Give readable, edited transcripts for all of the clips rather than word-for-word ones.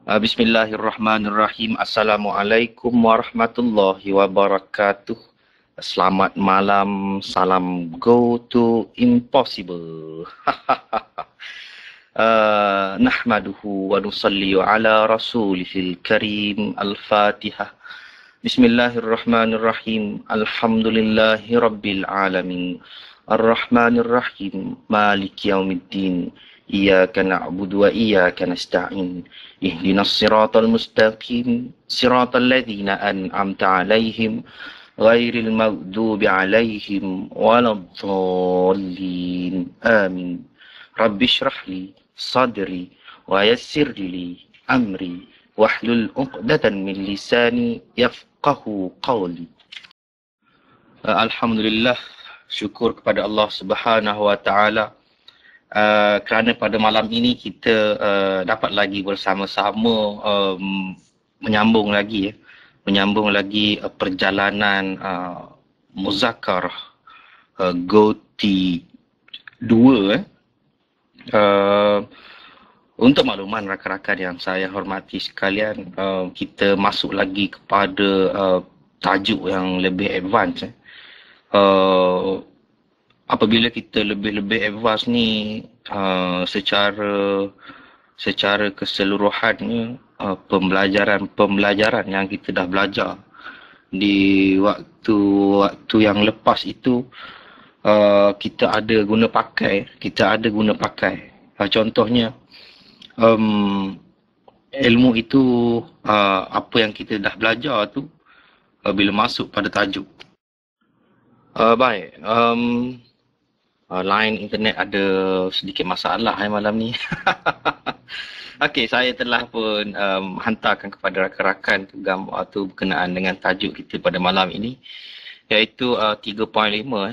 Bismillahirrahmanirrahim. Assalamualaikum warahmatullahi wabarakatuh. Selamat malam. Salam go to impossible. Nahmaduhu wa nusalli ala rasulihil karim. Al-Fatihah. Bismillahirrahmanirrahim. Alhamdulillahi rabbil alamin. Ar-Rahmanirrahim. Maliki yaumiddin. Iyyaka na'budu wa iyyaka nasta'in. Ihdinas siratal mustaqim. Siratal ladzina an'amta 'alaihim ghairil maghdubi 'alaihim waladdallin. Amin. Rabbi shrah li sadri wa yassir li amri wahlul 'uqdatan min lisani yafqahu qawli. Alhamdulillah, syukur kepada Allah Subhanahu wa taala kerana pada malam ini kita dapat lagi bersama-sama menyambung lagi perjalanan muzakarah GoTi 2. Untuk makluman rakan-rakan yang saya hormati sekalian, kita masuk lagi kepada tajuk yang lebih advance. Apabila kita lebih advance ni, secara keseluruhannya, pembelajaran yang kita dah belajar di waktu yang lepas itu, kita ada guna pakai. Contohnya, ilmu itu, apa yang kita dah belajar tu, bila masuk pada tajuk. Baik. Line internet ada sedikit masalah malam ni. Okey, saya telah pun hantarkan kepada rakan-rakan gambar tu berkenaan dengan tajuk kita pada malam ini, iaitu 3.5,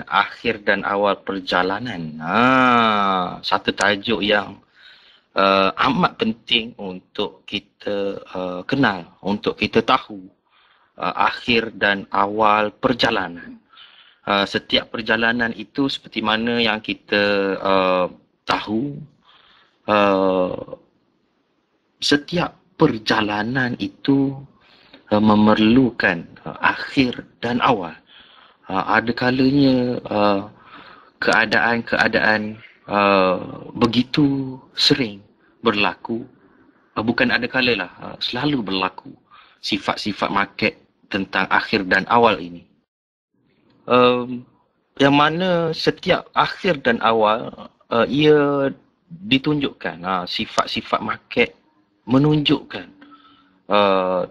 akhir dan awal perjalanan. Satu tajuk yang amat penting untuk kita kenal, untuk kita tahu akhir dan awal perjalanan. Setiap perjalanan itu seperti mana yang kita tahu, setiap perjalanan itu memerlukan akhir dan awal. Ada kalanya keadaan-keadaan begitu sering berlaku, bukan ada kala lah, selalu berlaku sifat-sifat market tentang akhir dan awal ini. Yang mana setiap akhir dan awal ia ditunjukkan, sifat-sifat market menunjukkan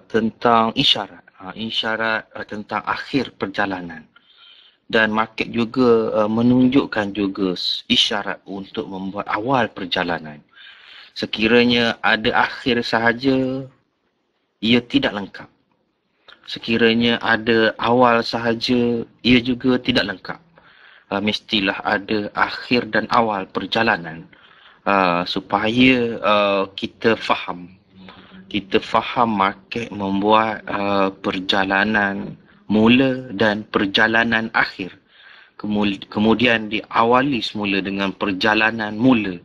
tentang isyarat tentang akhir perjalanan, dan market juga menunjukkan juga isyarat untuk membuat awal perjalanan. Sekiranya ada akhir sahaja, ia tidak lengkap. Sekiranya ada awal sahaja, ia juga tidak lengkap. Mestilah ada akhir dan awal perjalanan, supaya kita faham market membuat perjalanan mula dan perjalanan akhir. Kemudian diawali semula dengan perjalanan mula.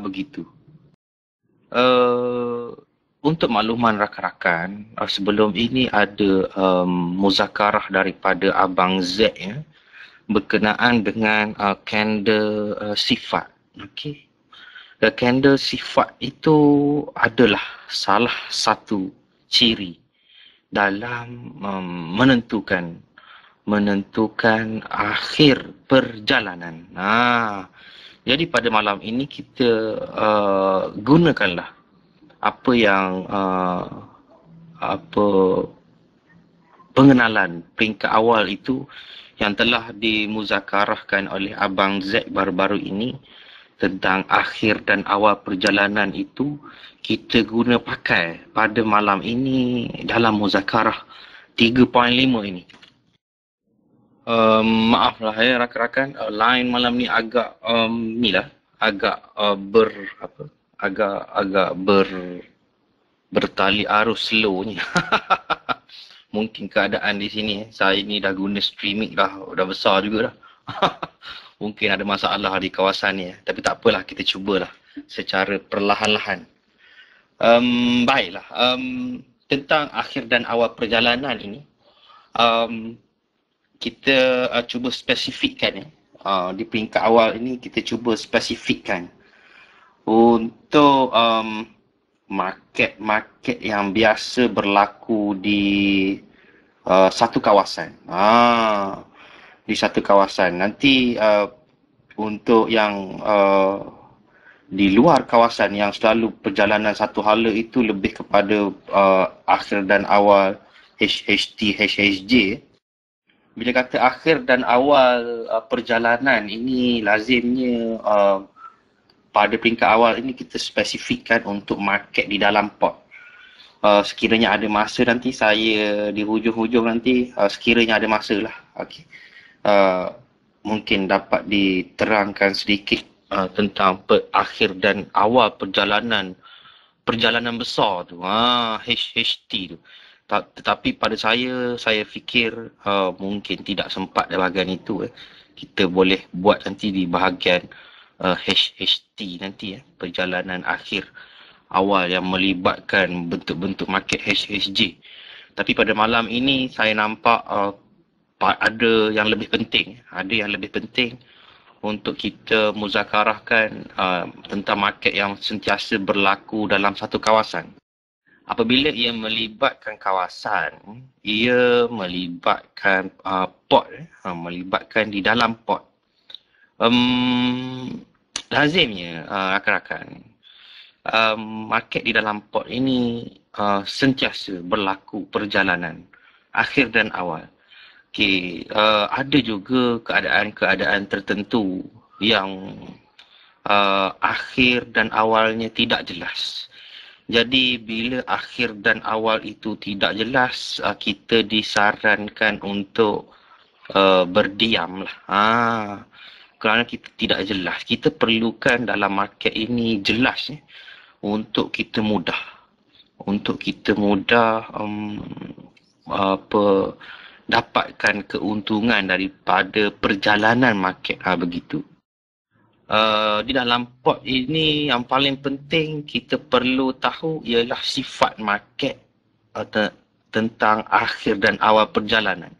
Begitu. Untuk makluman rakan-rakan, sebelum ini ada muzakarah daripada Abang Z berkenaan dengan candle sifat. Okey. Candle sifat itu adalah salah satu ciri dalam menentukan akhir perjalanan. Jadi pada malam ini kita gunakanlah pengenalan peringkat awal itu yang telah dimuzakarahkan oleh Abang Z baru-baru ini tentang akhir dan awal perjalanan itu, kita guna pakai pada malam ini dalam muzakarah 3.5 ini. Maaflah rakan-rakan, line malam ni agak bertali arus slownya. Mungkin keadaan di sini, saya ni dah guna streaming dah besar juga dah. Mungkin ada masalah di kawasan ni, tapi tak apalah, kita cubalah secara perlahan-lahan. Baiklah. Tentang akhir dan awal perjalanan ini, kita cuba spesifikkan ya. Di peringkat awal ini kita cuba spesifikkan untuk market-market yang biasa berlaku di satu kawasan. Di satu kawasan. Nanti untuk yang di luar kawasan yang selalu perjalanan satu hala itu lebih kepada akhir dan awal HHT, HHJ. Bila kata akhir dan awal perjalanan ini lazimnya pada peringkat awal ini kita spesifikkan untuk market di dalam port. Sekiranya ada masa nanti saya di hujung-hujung nanti sekiranya ada masa lah. Okay. Mungkin dapat diterangkan sedikit tentang akhir dan awal perjalanan besar tu, HHT tu. Tetapi pada saya fikir mungkin tidak sempat di bahagian itu. Kita boleh buat nanti di bahagian HHT nanti, perjalanan akhir awal yang melibatkan bentuk-bentuk market HHJ. Tapi pada malam ini saya nampak ada yang lebih penting untuk kita muzakarahkan tentang market yang sentiasa berlaku dalam satu kawasan. Apabila ia melibatkan kawasan, ia melibatkan port, melibatkan di dalam port. Lazimnya rakan-rakan, market di dalam port ini sentiasa berlaku perjalanan akhir dan awal. Okay, ada juga keadaan-keadaan tertentu yang akhir dan awalnya tidak jelas. Jadi bila akhir dan awal itu tidak jelas, kita disarankan untuk berdiam lah. Kerana kita tidak jelas. Kita perlukan dalam market ini jelas untuk kita mudah. Dapatkan keuntungan daripada perjalanan market. Begitu. Di dalam port ini yang paling penting kita perlu tahu ialah sifat market tentang akhir dan awal perjalanan.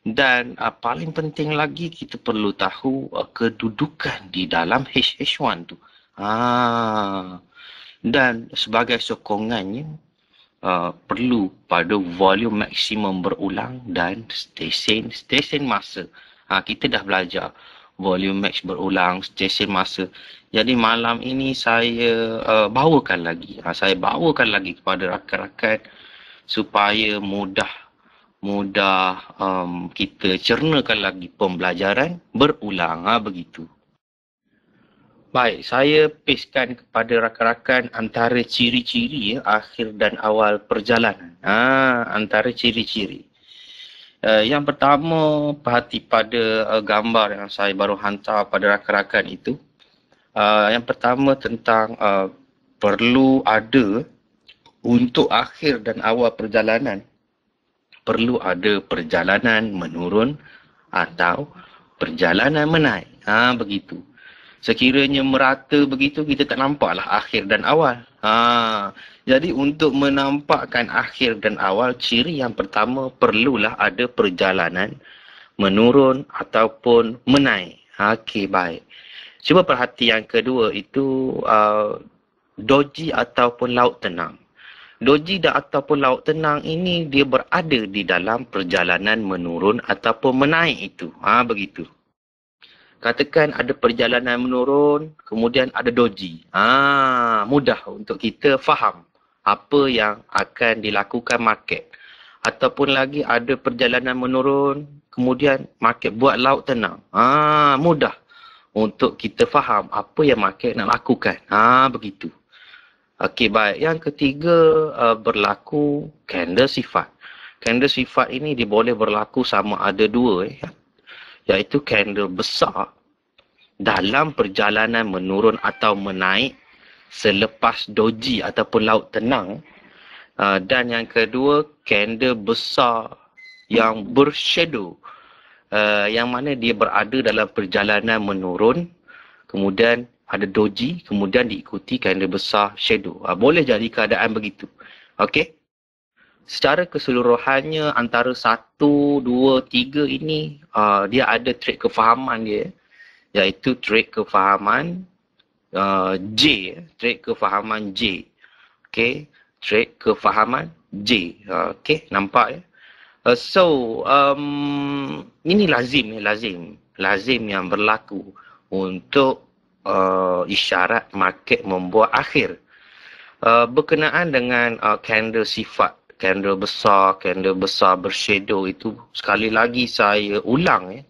Dan paling penting lagi kita perlu tahu kedudukan di dalam HH1 tu. Dan sebagai sokongannya perlu pada volume maksimum berulang dan stesen masa. Kita dah belajar volume max berulang, stesen masa. Jadi malam ini saya bawakan lagi. Saya bawakan lagi kepada rakan-rakan supaya mudah kita cernakan lagi pembelajaran berulang. Begitu. Baik, saya pastekan kepada rakan-rakan antara ciri-ciri akhir dan awal perjalanan. Antara ciri-ciri. Yang pertama, perhati pada gambar yang saya baru hantar pada rakan-rakan itu. Yang pertama tentang perlu ada untuk akhir dan awal perjalanan. Perlu ada perjalanan menurun atau perjalanan menaik. Begitu. Sekiranya merata begitu, kita tak nampaklah akhir dan awal. Jadi untuk menampakkan akhir dan awal, ciri yang pertama perlulah ada perjalanan menurun ataupun menaik. Okey, baik. Cuba perhati yang kedua itu doji ataupun laut tenang. Doji ataupun laut tenang ini dia berada di dalam perjalanan menurun ataupun menaik itu. Begitu. Katakan ada perjalanan menurun, kemudian ada doji. Mudah untuk kita faham apa yang akan dilakukan market. Ataupun lagi ada perjalanan menurun, kemudian market buat laut tenang. Mudah untuk kita faham apa yang market nak lakukan. Begitu. Okey, baik. Yang ketiga berlaku candle sifat. Candle sifat ini dia boleh berlaku sama ada dua. Iaitu candle besar dalam perjalanan menurun atau menaik selepas doji ataupun laut tenang. Dan yang kedua, candle besar yang bershadow, yang mana dia berada dalam perjalanan menurun, kemudian ada doji, kemudian diikuti candle besar shadow. Boleh jadi keadaan begitu. Okey. Secara keseluruhannya antara 1, 2, 3 ini dia ada trade kefahaman dia, iaitu trade kefahaman J, trade kefahaman J. Okey, trade kefahaman J. Okey, nampak ya? Ini lazim yang berlaku untuk isyarat market membuat akhir. Berkenaan dengan candle sifat, candle besar bershadow itu, sekali lagi saya ulang ya.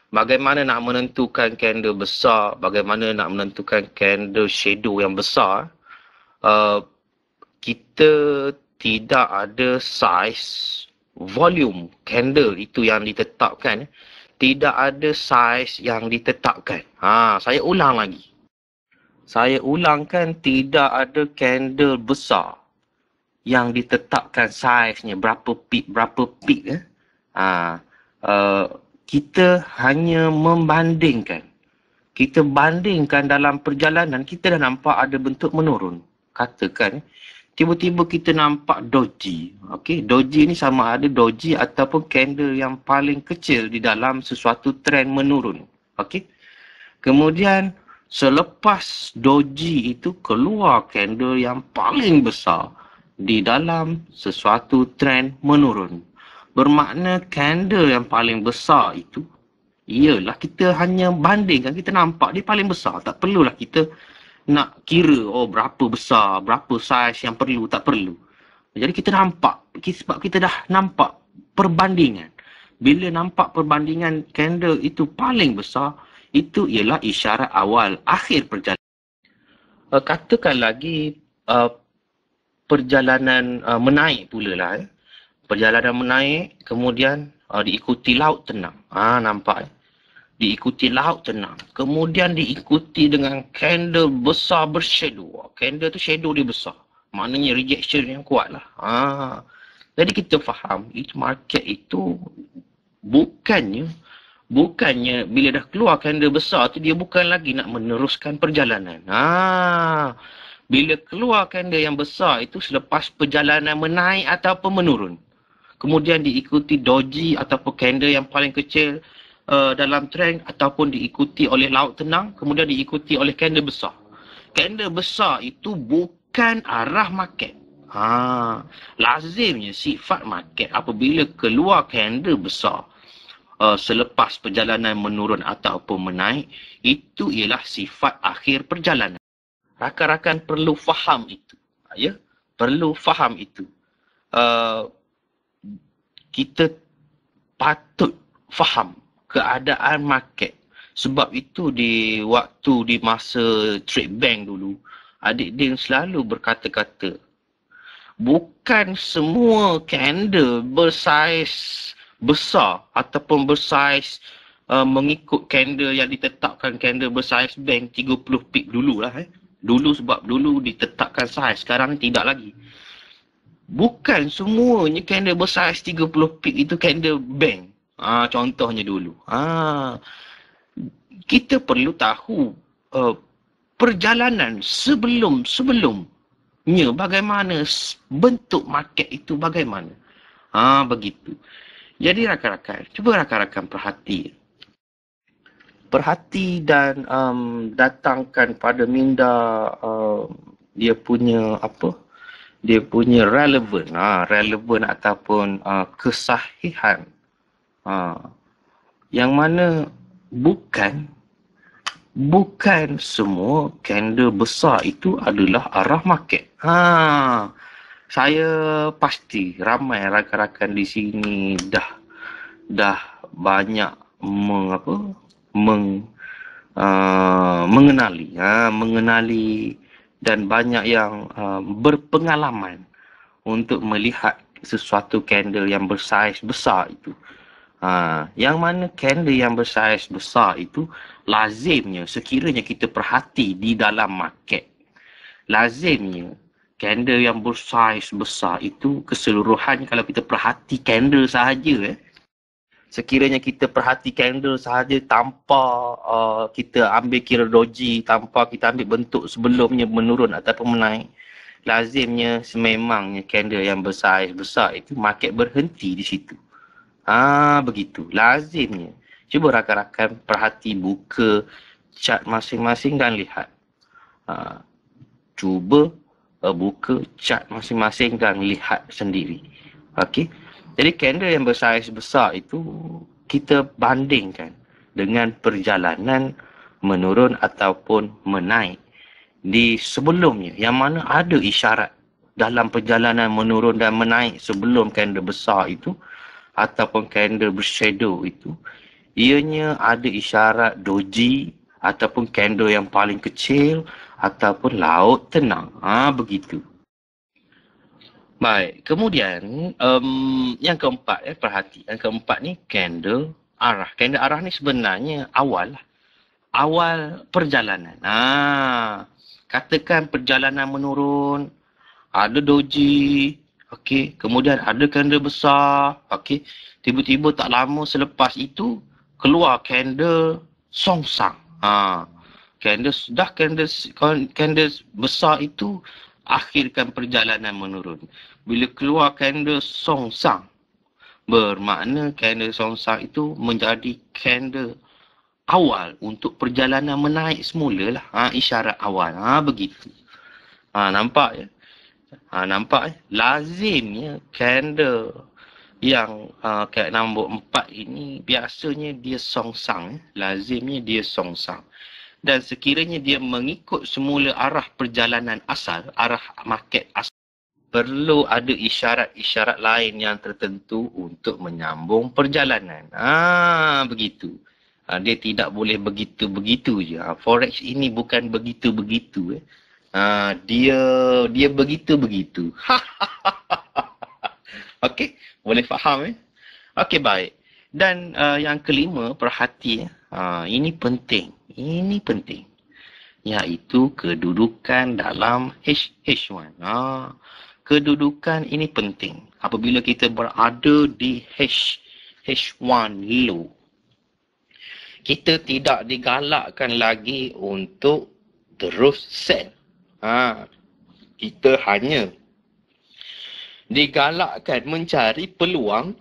Bagaimana nak menentukan candle besar, bagaimana nak menentukan candle shadow yang besar, kita tidak ada size volume candle itu yang ditetapkan. Tidak ada size yang ditetapkan. Saya ulang lagi. Saya ulangkan, tidak ada candle besar yang ditetapkan size-nya berapa peak. Kita hanya membandingkan. Kita bandingkan dalam perjalanan, kita dah nampak ada bentuk menurun. Katakan, tiba-tiba kita nampak doji. Okey, doji ni sama ada doji ataupun candle yang paling kecil di dalam sesuatu trend menurun. Okey. Kemudian selepas doji itu keluar candle yang paling besar di dalam sesuatu trend menurun. Bermakna candle yang paling besar itu, iyalah kita hanya bandingkan, kita nampak dia paling besar. Tak perlulah kita nak kira berapa besar, berapa saiz yang perlu, tak perlu. Jadi kita nampak, sebab kita dah nampak perbandingan. Bila nampak perbandingan candle itu paling besar, itu ialah isyarat awal akhir perjalanan. Katakan lagi perjalanan menaik pula lah. Perjalanan menaik, kemudian diikuti laut tenang. Nampak diikuti laut tenang. Kemudian diikuti dengan candle besar bershadow. Candle tu shadow dia besar. Maknanya rejection yang kuat lah. Jadi kita faham, market itu bukannya bila dah keluar candle besar tu, dia bukan lagi nak meneruskan perjalanan. Bila keluar candle yang besar itu selepas perjalanan menaik ataupun menurun. Kemudian diikuti doji ataupun candle yang paling kecil dalam trend, ataupun diikuti oleh laut tenang, kemudian diikuti oleh candle besar. Candle besar itu bukan arah market. Lazimnya sifat market apabila keluar candle besar selepas perjalanan menurun ataupun menaik, itu ialah sifat akhir perjalanan. Rakan-rakan perlu faham itu. Ya, perlu faham itu. Kita patut faham keadaan market. Sebab itu di masa trade bank dulu, adik Din selalu berkata-kata, bukan semua candle bersaiz besar ataupun bersaiz mengikut candle yang ditetapkan, candle bersaiz bank 30 peak dulu lah. Dulu sebab dulu ditetapkan saiz, sekarang tidak lagi. Bukan semuanya candle bersaiz 30 peak itu candle bank. Contohnya dulu. Kita perlu tahu perjalanan sebelumnya bagaimana, bentuk market itu bagaimana. Begitu. Jadi rakan-rakan, cuba rakan-rakan perhati dan datangkan pada minda dia punya relevan ataupun kesahihan. Yang mana bukan semua candle besar itu adalah arah market. Saya pasti ramai rakan-rakan di sini dah banyak mengenali dan banyak yang berpengalaman untuk melihat sesuatu candle yang bersaiz besar itu. Yang mana candle yang bersaiz besar itu lazimnya, sekiranya kita perhati di dalam market, lazimnya candle yang bersaiz besar itu keseluruhan, kalau kita perhati candle sahaja, Sekiranya kita perhati candle sahaja tanpa kita ambil kira doji, tanpa kita ambil bentuk sebelumnya menurun ataupun menaik, lazimnya sememangnya candle yang bersaiz besar itu market berhenti di situ. Begitu. Lazimnya. Cuba rakan-rakan perhati buka chart masing-masing dan lihat. Cuba buka chart masing-masing dan lihat sendiri. Okey. Jadi candle yang bersaiz besar itu kita bandingkan dengan perjalanan menurun ataupun menaik di sebelumnya, yang mana ada isyarat dalam perjalanan menurun dan menaik sebelum candle besar itu ataupun candle bershadow itu, ianya ada isyarat doji ataupun candle yang paling kecil ataupun laut tenang. Begitu. Baik, kemudian yang keempat, perhati. Yang keempat ni candle arah. Candle arah ni sebenarnya awal perjalanan. Katakan perjalanan menurun, ada doji, okey, kemudian ada candle besar, okey. Tiba-tiba tak lama selepas itu keluar candle songsang. Candle besar itu akhirkan perjalanan menurun. Bila keluar candle songsang, bermakna candle songsang itu menjadi candle awal untuk perjalanan menaik semula lah. Isyarat awal. Begitu. Nampak ya? Nampak ya? Lazimnya candle yang kat nombor 4 ini biasanya dia songsang. Lazimnya dia songsang. Dan sekiranya dia mengikut semula arah perjalanan asal, arah market asal, perlu ada isyarat-isyarat lain yang tertentu untuk menyambung perjalanan. Begitu. Dia tidak boleh begitu-begitu je. Forex ini bukan begitu-begitu. Dia begitu-begitu. Okey, boleh faham Okey, baik. Dan yang kelima, perhati ini penting. Ini penting. Iaitu kedudukan dalam H1. Kedudukan ini penting. Apabila kita berada di H1 low, kita tidak digalakkan lagi untuk terus sell. Kita hanya digalakkan mencari peluang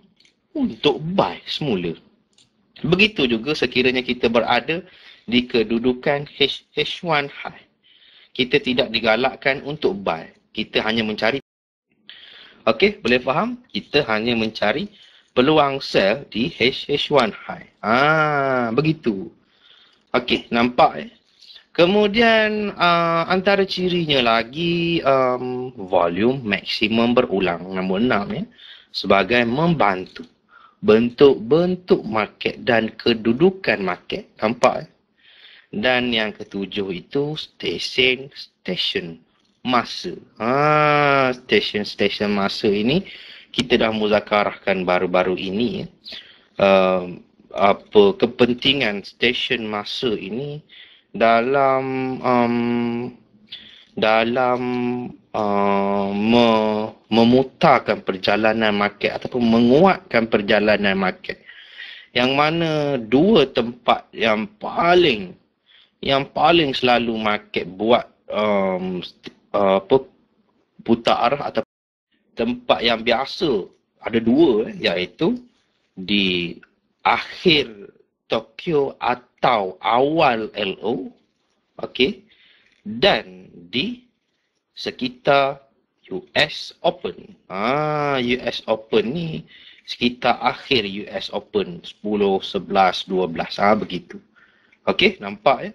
untuk buy semula. Begitu juga sekiranya kita berada di kedudukan H1 high. Kita tidak digalakkan untuk buy. Kita hanya mencari. Okey, boleh faham? Kita hanya mencari peluang sell di H1 high. Begitu. Okey, nampak Kemudian antara cirinya lagi volume maksimum berulang nombor 6 sebagai membantu bentuk-bentuk market dan kedudukan market. Nampak Dan yang ketujuh itu station masa. Station masa ini kita dah muzakarahkan baru-baru ini. Apa kepentingan station masa ini dalam memutarkan perjalanan market ataupun menguatkan perjalanan market. Yang mana dua tempat yang paling selalu market buat putar arah atau tempat yang biasa ada dua, iaitu di akhir Tokyo atau awal LO, okey, dan di sekitar US Open. US Open ni sekitar akhir US Open 10, 11, 12 begitu. Okey, nampak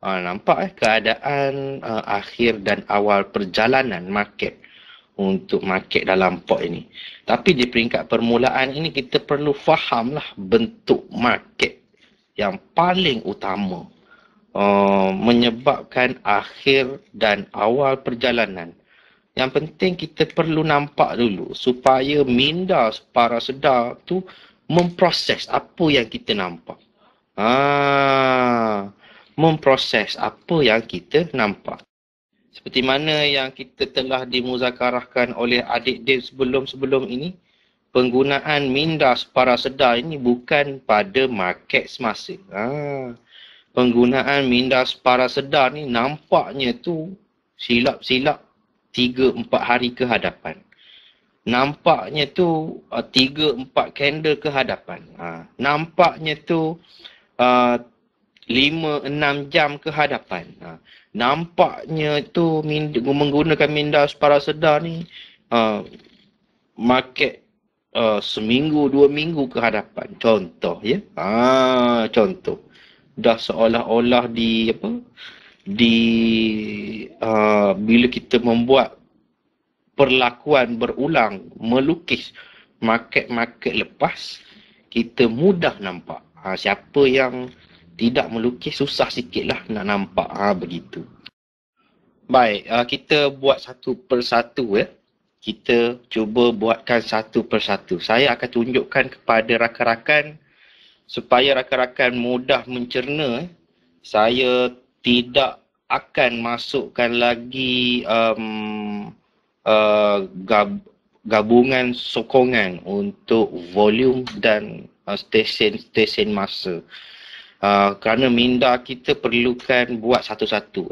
nampak keadaan akhir dan awal perjalanan market untuk market dalam pot ini. Tapi di peringkat permulaan ini kita perlu fahamlah bentuk market yang paling utama menyebabkan akhir dan awal perjalanan. Yang penting kita perlu nampak dulu supaya minda para sedar tu memproses apa yang kita nampak. Memproses apa yang kita nampak. Seperti mana yang kita telah dimuzakarahkan oleh adik Dave sebelum-sebelum ini, penggunaan minda para sedar ini bukan pada market semasa. Penggunaan minda para sedar ni nampaknya tu silap-silap 3-4 hari ke hadapan. Nampaknya tu 3-4 candle ke hadapan. Nampaknya tu 5-6 jam ke hadapan. Nampaknya tu menggunakan minda para sedar ni market seminggu 2 minggu ke hadapan. Contoh ya. Contoh. Dah seolah-olah bila kita membuat perlakuan berulang melukis market-market lepas, kita mudah nampak. Siapa yang tidak melukis susah sikit lah nak nampak. Begitu. Baik, kita buat satu persatu ya. Kita cuba buatkan satu persatu. Saya akan tunjukkan kepada rakan-rakan supaya rakan-rakan mudah mencerna. Saya tidak akan masukkan lagi gabungan sokongan untuk volume dan stesen masa. Kerana minda kita perlukan buat satu-satu.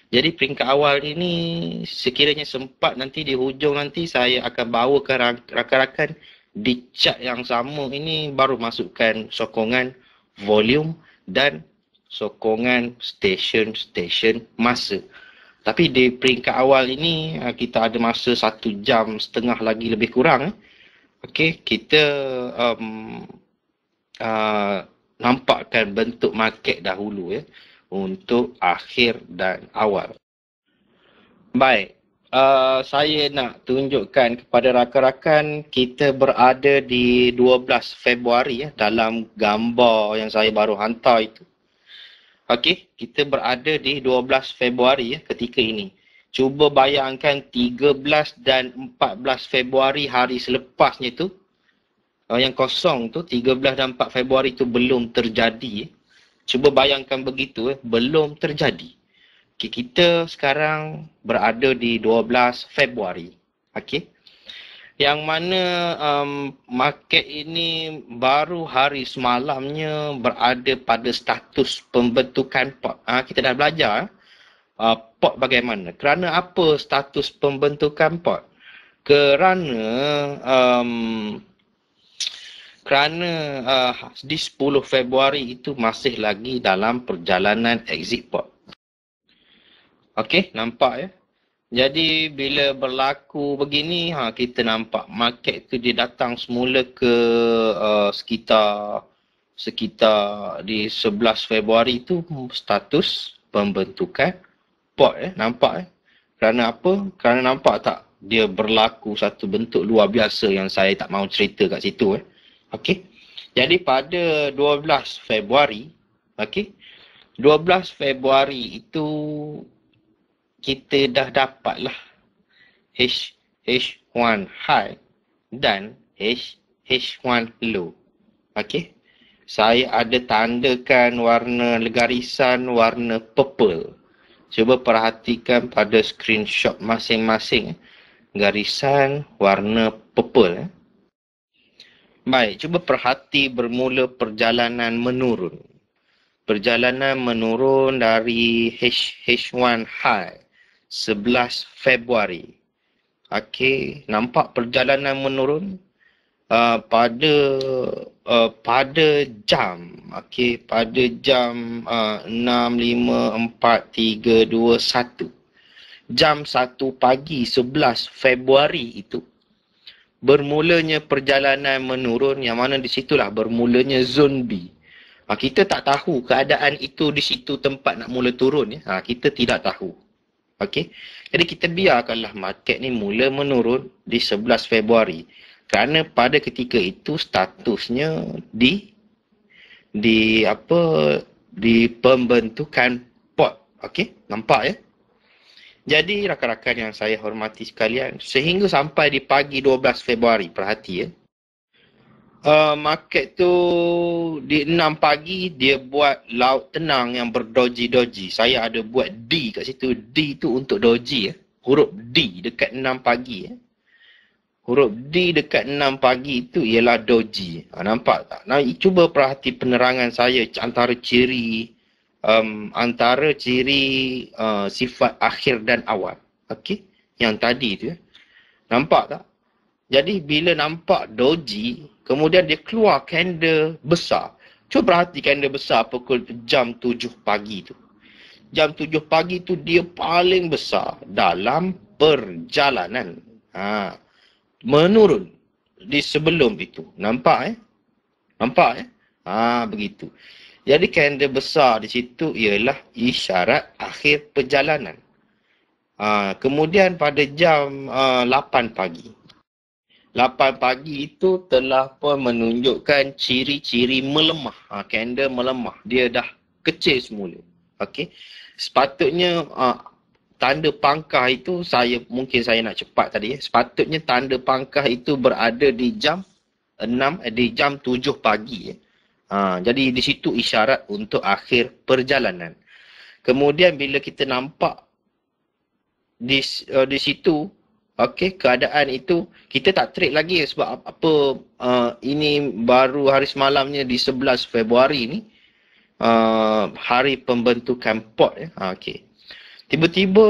Jadi peringkat awal ini sekiranya sempat nanti di hujung nanti saya akan bawakan rakan-rakan di chart yang sama ini baru masukkan sokongan volume dan sokongan stesen masa. Tapi di peringkat awal ini kita ada masa 1.5 jam lagi lebih kurang. Okey, kita nampakkan bentuk market dahulu ya untuk akhir dan awal. Baik, saya nak tunjukkan kepada rakan-rakan kita berada di 12 Februari ya, dalam gambar yang saya baru hantar itu. Okey, kita berada di 12 Februari ya ketika ini. Cuba bayangkan 13 dan 14 Februari hari selepasnya tu, yang kosong tu 13 dan 4 Februari tu belum terjadi. Cuba bayangkan begitu, belum terjadi. Okay, kita sekarang berada di 12 Februari. Okay. Yang mana market ini baru hari semalamnya berada pada status pembentukan pot. Kita dah belajar pot bagaimana. Kerana apa status pembentukan pot? Kerana di 10 Februari itu masih lagi dalam perjalanan exit pot. Okey, nampak ya? Jadi bila berlaku begini, kita nampak market itu dia datang semula ke sekitar di 11 Februari itu status pembentukan pot nampak Kerana apa? Kerana nampak tak dia berlaku satu bentuk luar biasa yang saya tak mahu cerita kat situ Okey. Jadi pada 12 Februari, okey. 12 Februari itu kita dah dapatlah H1 high dan H1 low. Okey. Saya ada tandakan warna garisan warna purple. Cuba perhatikan pada screenshot masing-masing. Garisan warna purple. Baik, cuba perhati bermula perjalanan menurun. Perjalanan menurun dari H1 high 11 Februari. Okey, nampak perjalanan menurun pada jam. Okey, pada jam 6:54:321. Jam 1 pagi 11 Februari itu bermulanya perjalanan menurun, yang mana di situlah bermulanya zone B. Kita tak tahu keadaan itu di situ tempat nak mula turun kita tidak tahu. Okey. Jadi kita biarkanlah market ni mula menurun di 11 Februari. Kerana pada ketika itu statusnya di pembentukan pot. Okey, nampak ya? Jadi rakan-rakan yang saya hormati sekalian, sehingga sampai di pagi 12 Februari, perhati market tu di 6 pagi dia buat laut tenang yang berdoji-doji. Saya ada buat D kat situ. D tu untuk doji Huruf D dekat 6 pagi Huruf D dekat 6 pagi itu ialah doji. Nampak tak? Nah, cuba perhati penerangan saya antara ciri sifat akhir dan awal. Okey? Yang tadi tu. Nampak tak? Jadi bila nampak doji, kemudian dia keluar candle besar. Cuba perhati candle besar pukul jam 7 pagi tu. Jam 7 pagi tu dia paling besar dalam perjalanan. Menurun di sebelum itu. Nampak Nampak begitu. Jadi candle besar di situ ialah isyarat akhir perjalanan. Kemudian pada jam 8 pagi. 8 pagi itu telah pun menunjukkan ciri-ciri melemah. Candle melemah. Dia dah kecil semula. Okey. Sepatutnya tanda pangkah itu mungkin saya nak cepat tadi. Sepatutnya tanda pangkah itu berada di jam 7 pagi. Jadi di situ isyarat untuk akhir perjalanan. Kemudian bila kita nampak di situ, okey, keadaan itu kita tak trade lagi sebab apa, ini baru hari semalamnya di 11 Februari ni, hari pembentukan pot. Okey. Tiba-tiba,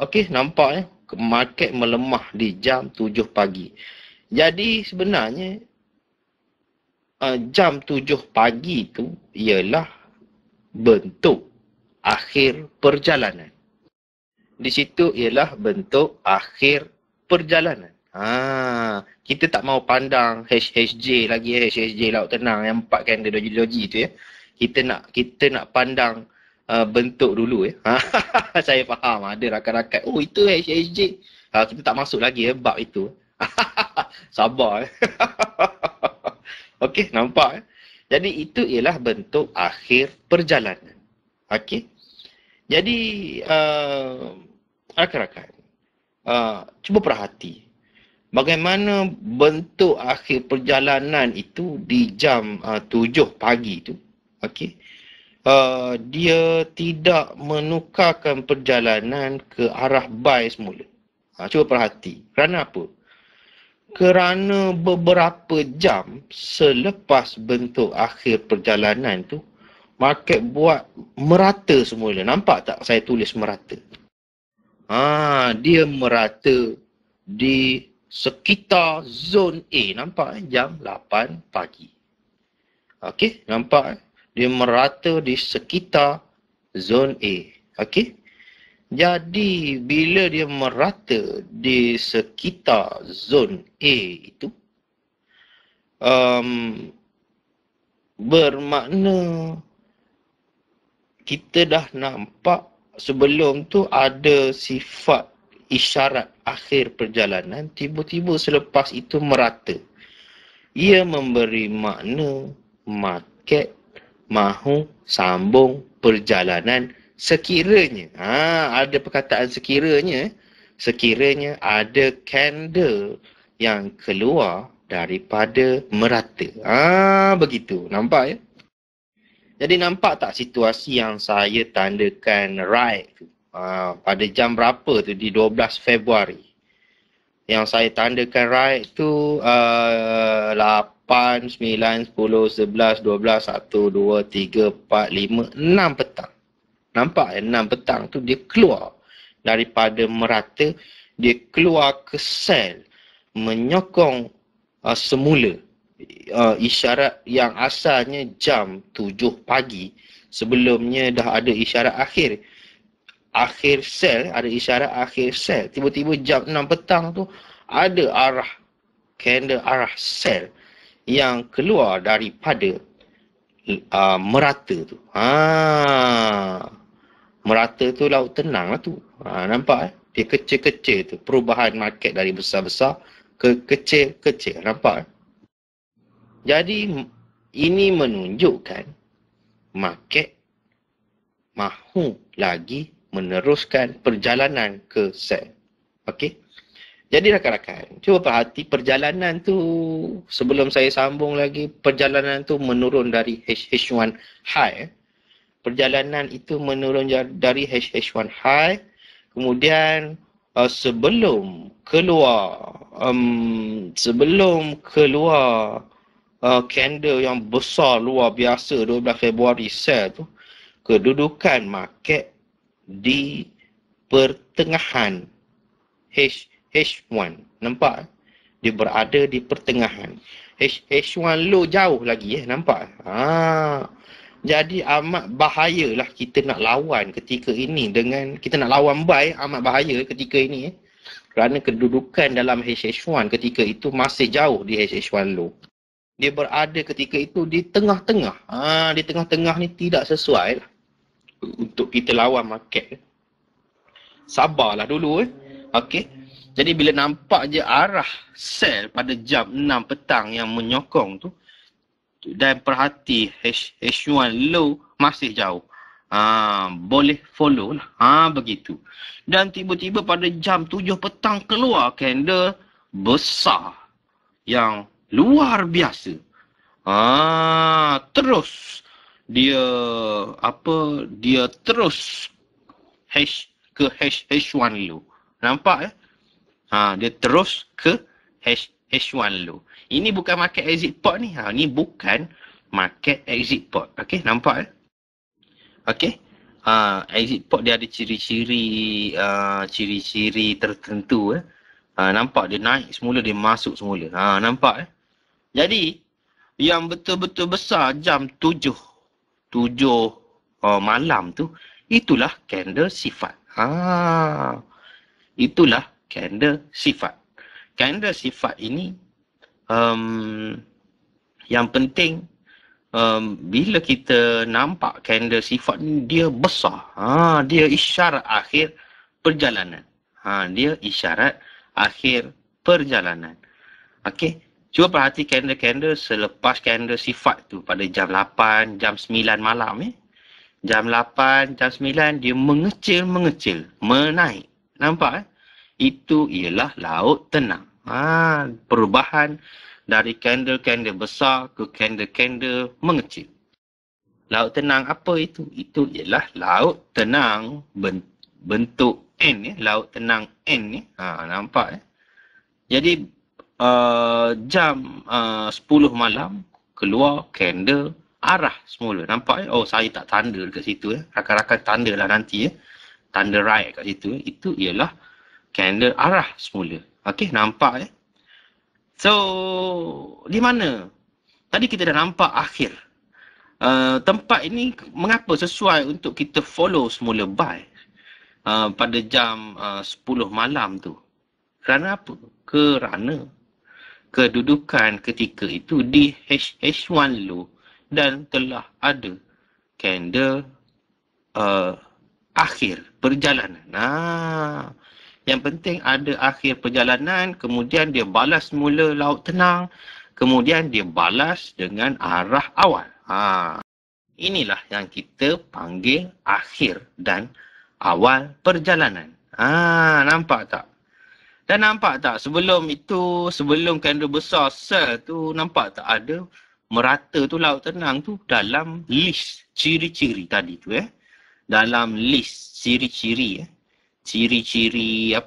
okey, nampak market melemah di jam 7 pagi. Jadi sebenarnya jam 7 pagi itu ialah bentuk akhir perjalanan. Di situ ialah bentuk akhir perjalanan. Kita tak mau pandang HHJ lagi, HHJ Laut Tenang yang 4 candle doji-doji tu ya. Kita nak pandang bentuk dulu ya. Saya faham ada rakan-rakan, oh itu HHJ. Kita tak masuk lagi bab itu. Sabar Okey, nampak Jadi itu ialah bentuk akhir perjalanan. Okey. Jadi rakan-rakan, cuba perhati bagaimana bentuk akhir perjalanan itu di jam 7 pagi itu. Okey. Dia tidak menukarkan perjalanan ke arah buy semula. Cuba perhati. Kerana apa? Kerana beberapa jam selepas bentuk akhir perjalanan tu, market buat merata semula. Nampak tak saya tulis merata? Dia merata di sekitar zon A. Nampak jam 8 pagi. Okey, nampak dia merata di sekitar zon A. Okey. Jadi bila dia merata di sekitar zon A itu, bermakna kita dah nampak sebelum tu ada sifat isyarat akhir perjalanan, tiba-tiba selepas itu merata. Ia memberi makna market mahu sambung perjalanan sekiranya, ada perkataan sekiranya ada candle yang keluar daripada merata. Begitu. Nampak ya? Jadi nampak tak situasi yang saya tandakan right tu? Pada jam berapa tu di 12 Februari. Yang saya tandakan right tu 8, 9, 10, 11, 12, 1, 2, 3, 4, 5, 6 petang. Nampak 6 petang tu dia keluar daripada merata, dia keluar ke sell, menyokong semula isyarat yang asalnya jam 7 pagi. Sebelumnya dah ada isyarat akhir sell, ada isyarat akhir sell. Tiba-tiba jam 6 petang tu ada candle arah sell yang keluar daripada merata tu. Merata tu laut tenang lah tu. Nampak dia kecil-kecil tu. Perubahan market dari besar-besar ke kecil-kecil. Nampak Jadi ini menunjukkan market mahu lagi meneruskan perjalanan ke sell. Okey. Jadi rakan-rakan, cuba perhati perjalanan tu, sebelum saya sambung lagi, perjalanan tu menurun dari H1 high. Perjalanan itu menurun dari H1 high, kemudian sebelum keluar candle yang besar luar biasa 12 Februari sell tu, kedudukan market di pertengahan H1. Nampak? Dia berada di pertengahan. H1 low jauh lagi nampak? Jadi amat bahayalah kita nak lawan ketika ini dengan kita nak lawan buy, amat bahaya ketika ini kerana kedudukan dalam H1 ketika itu masih jauh di H1 low. Dia berada ketika itu di tengah-tengah. Di tengah-tengah ni tidak sesuai lah untuk kita lawan market. Sabarlah dulu Okey. Jadi bila nampak je arah sell pada jam 6 petang yang menyokong tu, dan perhati H1 low masih jauh, boleh follow lah, begitu. Dan tiba-tiba pada jam 7 petang keluar candle besar yang luar biasa. Terus dia terus ke H1 low. Nampak dia terus ke H1 low. Ini bukan market exit port ni. Ni bukan market exit port. Okey, nampak Okey. Exit port dia ada ciri-ciri tertentu nampak dia naik semula, dia masuk semula. Nampak Jadi yang betul-betul besar jam 7 malam tu, itulah candle sifat. Itulah candle sifat. Candle sifat ini yang penting bila kita nampak candle sifat ni, dia besar. Dia isyarat akhir perjalanan. Dia isyarat akhir perjalanan. Okey. Cuba perhati candle-candle selepas candle sifat tu pada jam 8, jam 9 malam Jam 8, jam 9 dia mengecil, menaik. Nampak Itu ialah laut tenang. Perubahan dari candle-candle besar ke candle-candle mengecil. Laut tenang apa itu? Itu ialah laut tenang bentuk N laut tenang N nampak Jadi jam 10 malam keluar candle arah semula. Nampak saya tak tanda dekat situ Rakan-rakan tanda lah nanti tanda right kat situ Itu ialah candle arah semula. Okey, nampak So, di mana? Tadi kita dah nampak akhir. Tempat ini mengapa sesuai untuk kita follow semula buy pada jam 10 malam tu? Kerana apa? Kerana kedudukan ketika itu di H1 low dan telah ada candle akhir perjalanan. Yang penting ada akhir perjalanan, kemudian dia balas mula laut tenang, kemudian dia balas dengan arah awal. Inilah yang kita panggil akhir dan awal perjalanan. Nampak tak? Dan nampak tak sebelum itu, sebelum candle besar sell tu, nampak tak ada merata tu laut tenang tu dalam list ciri-ciri tadi tu Dalam list ciri-ciri ciri-ciri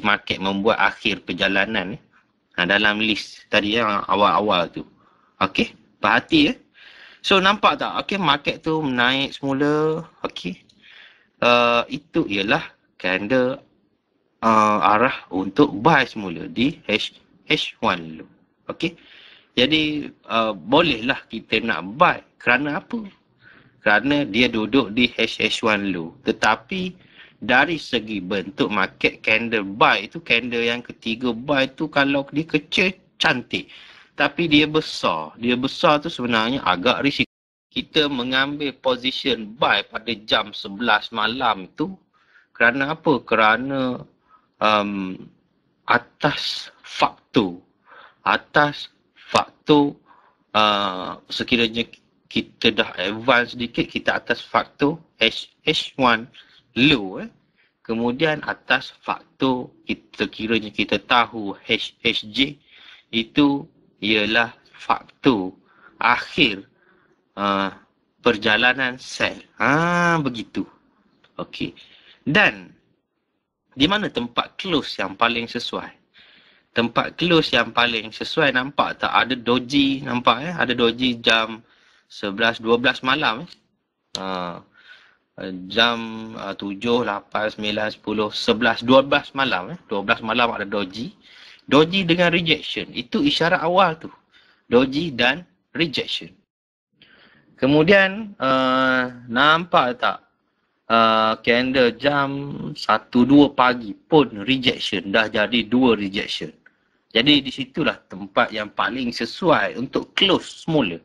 market membuat akhir perjalanan dalam list tadi yang awal-awal tu. Okey, perhati So nampak tak? Okey, market tu menaik semula. Okey. Itu ialah candle arah untuk buy semula di H1 low. Okey. Jadi bolehlah kita nak buy. Kerana apa? Kerana dia duduk di H1 low. Tetapi dari segi bentuk market candle buy itu, candle yang ketiga buy tu kalau dia kecil cantik. Tapi dia besar. Dia besar tu sebenarnya agak risiko. Kita mengambil position buy pada jam 11 malam itu kerana apa? Kerana atas faktor sekiranya kita dah advance sedikit, kita atas faktor H1 low kemudian atas faktor kiranya kita tahu HJ itu ialah faktor akhir perjalanan sell. Begitu. Okey. Dan Di mana tempat close yang paling sesuai? Tempat close yang paling sesuai, nampak tak? Ada doji, nampak Ada doji jam 11, 12 malam jam 7, 8, 9, 10, 11, 12 malam 12 malam ada doji. Doji dengan rejection. Itu isyarat awal tu. Doji dan rejection. Kemudian nampak tak? Candle jam 1-2 pagi pun rejection. Dah jadi 2 rejection. Jadi di situlah tempat yang paling sesuai untuk close semula.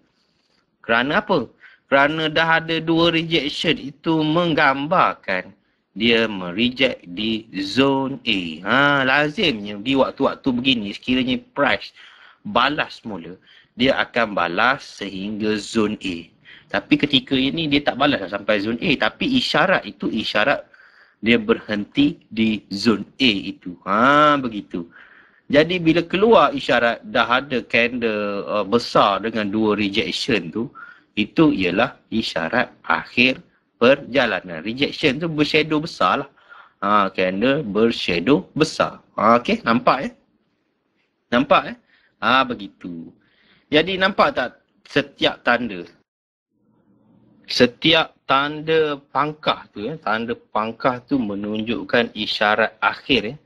Kerana apa? Kerana dah ada 2 rejection, itu menggambarkan dia mereject di zone A. Lazimnya di waktu-waktu begini, sekiranya price balas semula, dia akan balas sehingga zone A. Tapi ketika ini dia tak balas sampai zone A. Tapi isyarat itu isyarat dia berhenti di zone A itu. Begitu. Jadi bila keluar isyarat dah ada candle besar dengan 2 rejection tu, itu ialah isyarat akhir perjalanan. Rejection tu bershadow besar lah. Candle bershadow besar. Okey, nampak Nampak begitu. Jadi nampak tak setiap tanda pangkah tu tanda pangkah tu menunjukkan isyarat akhir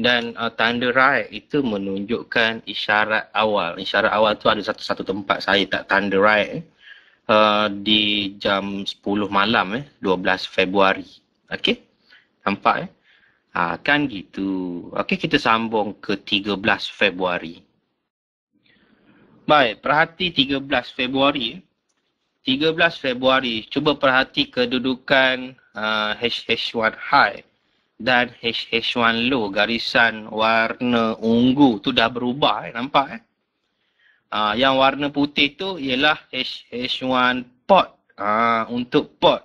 dan tanda right itu menunjukkan isyarat awal. Isyarat awal tu ada satu tempat saya tak tanda right di jam 10 malam 12 Februari. Okey? Nampak kan gitu. Okey, kita sambung ke 13 Februari. Baik, perhati 13 Februari. 13 Februari, cuba perhati kedudukan HH1 high dan HH1 low, garisan warna ungu tu dah berubah nampak yang warna putih tu ialah HH1 pot untuk pot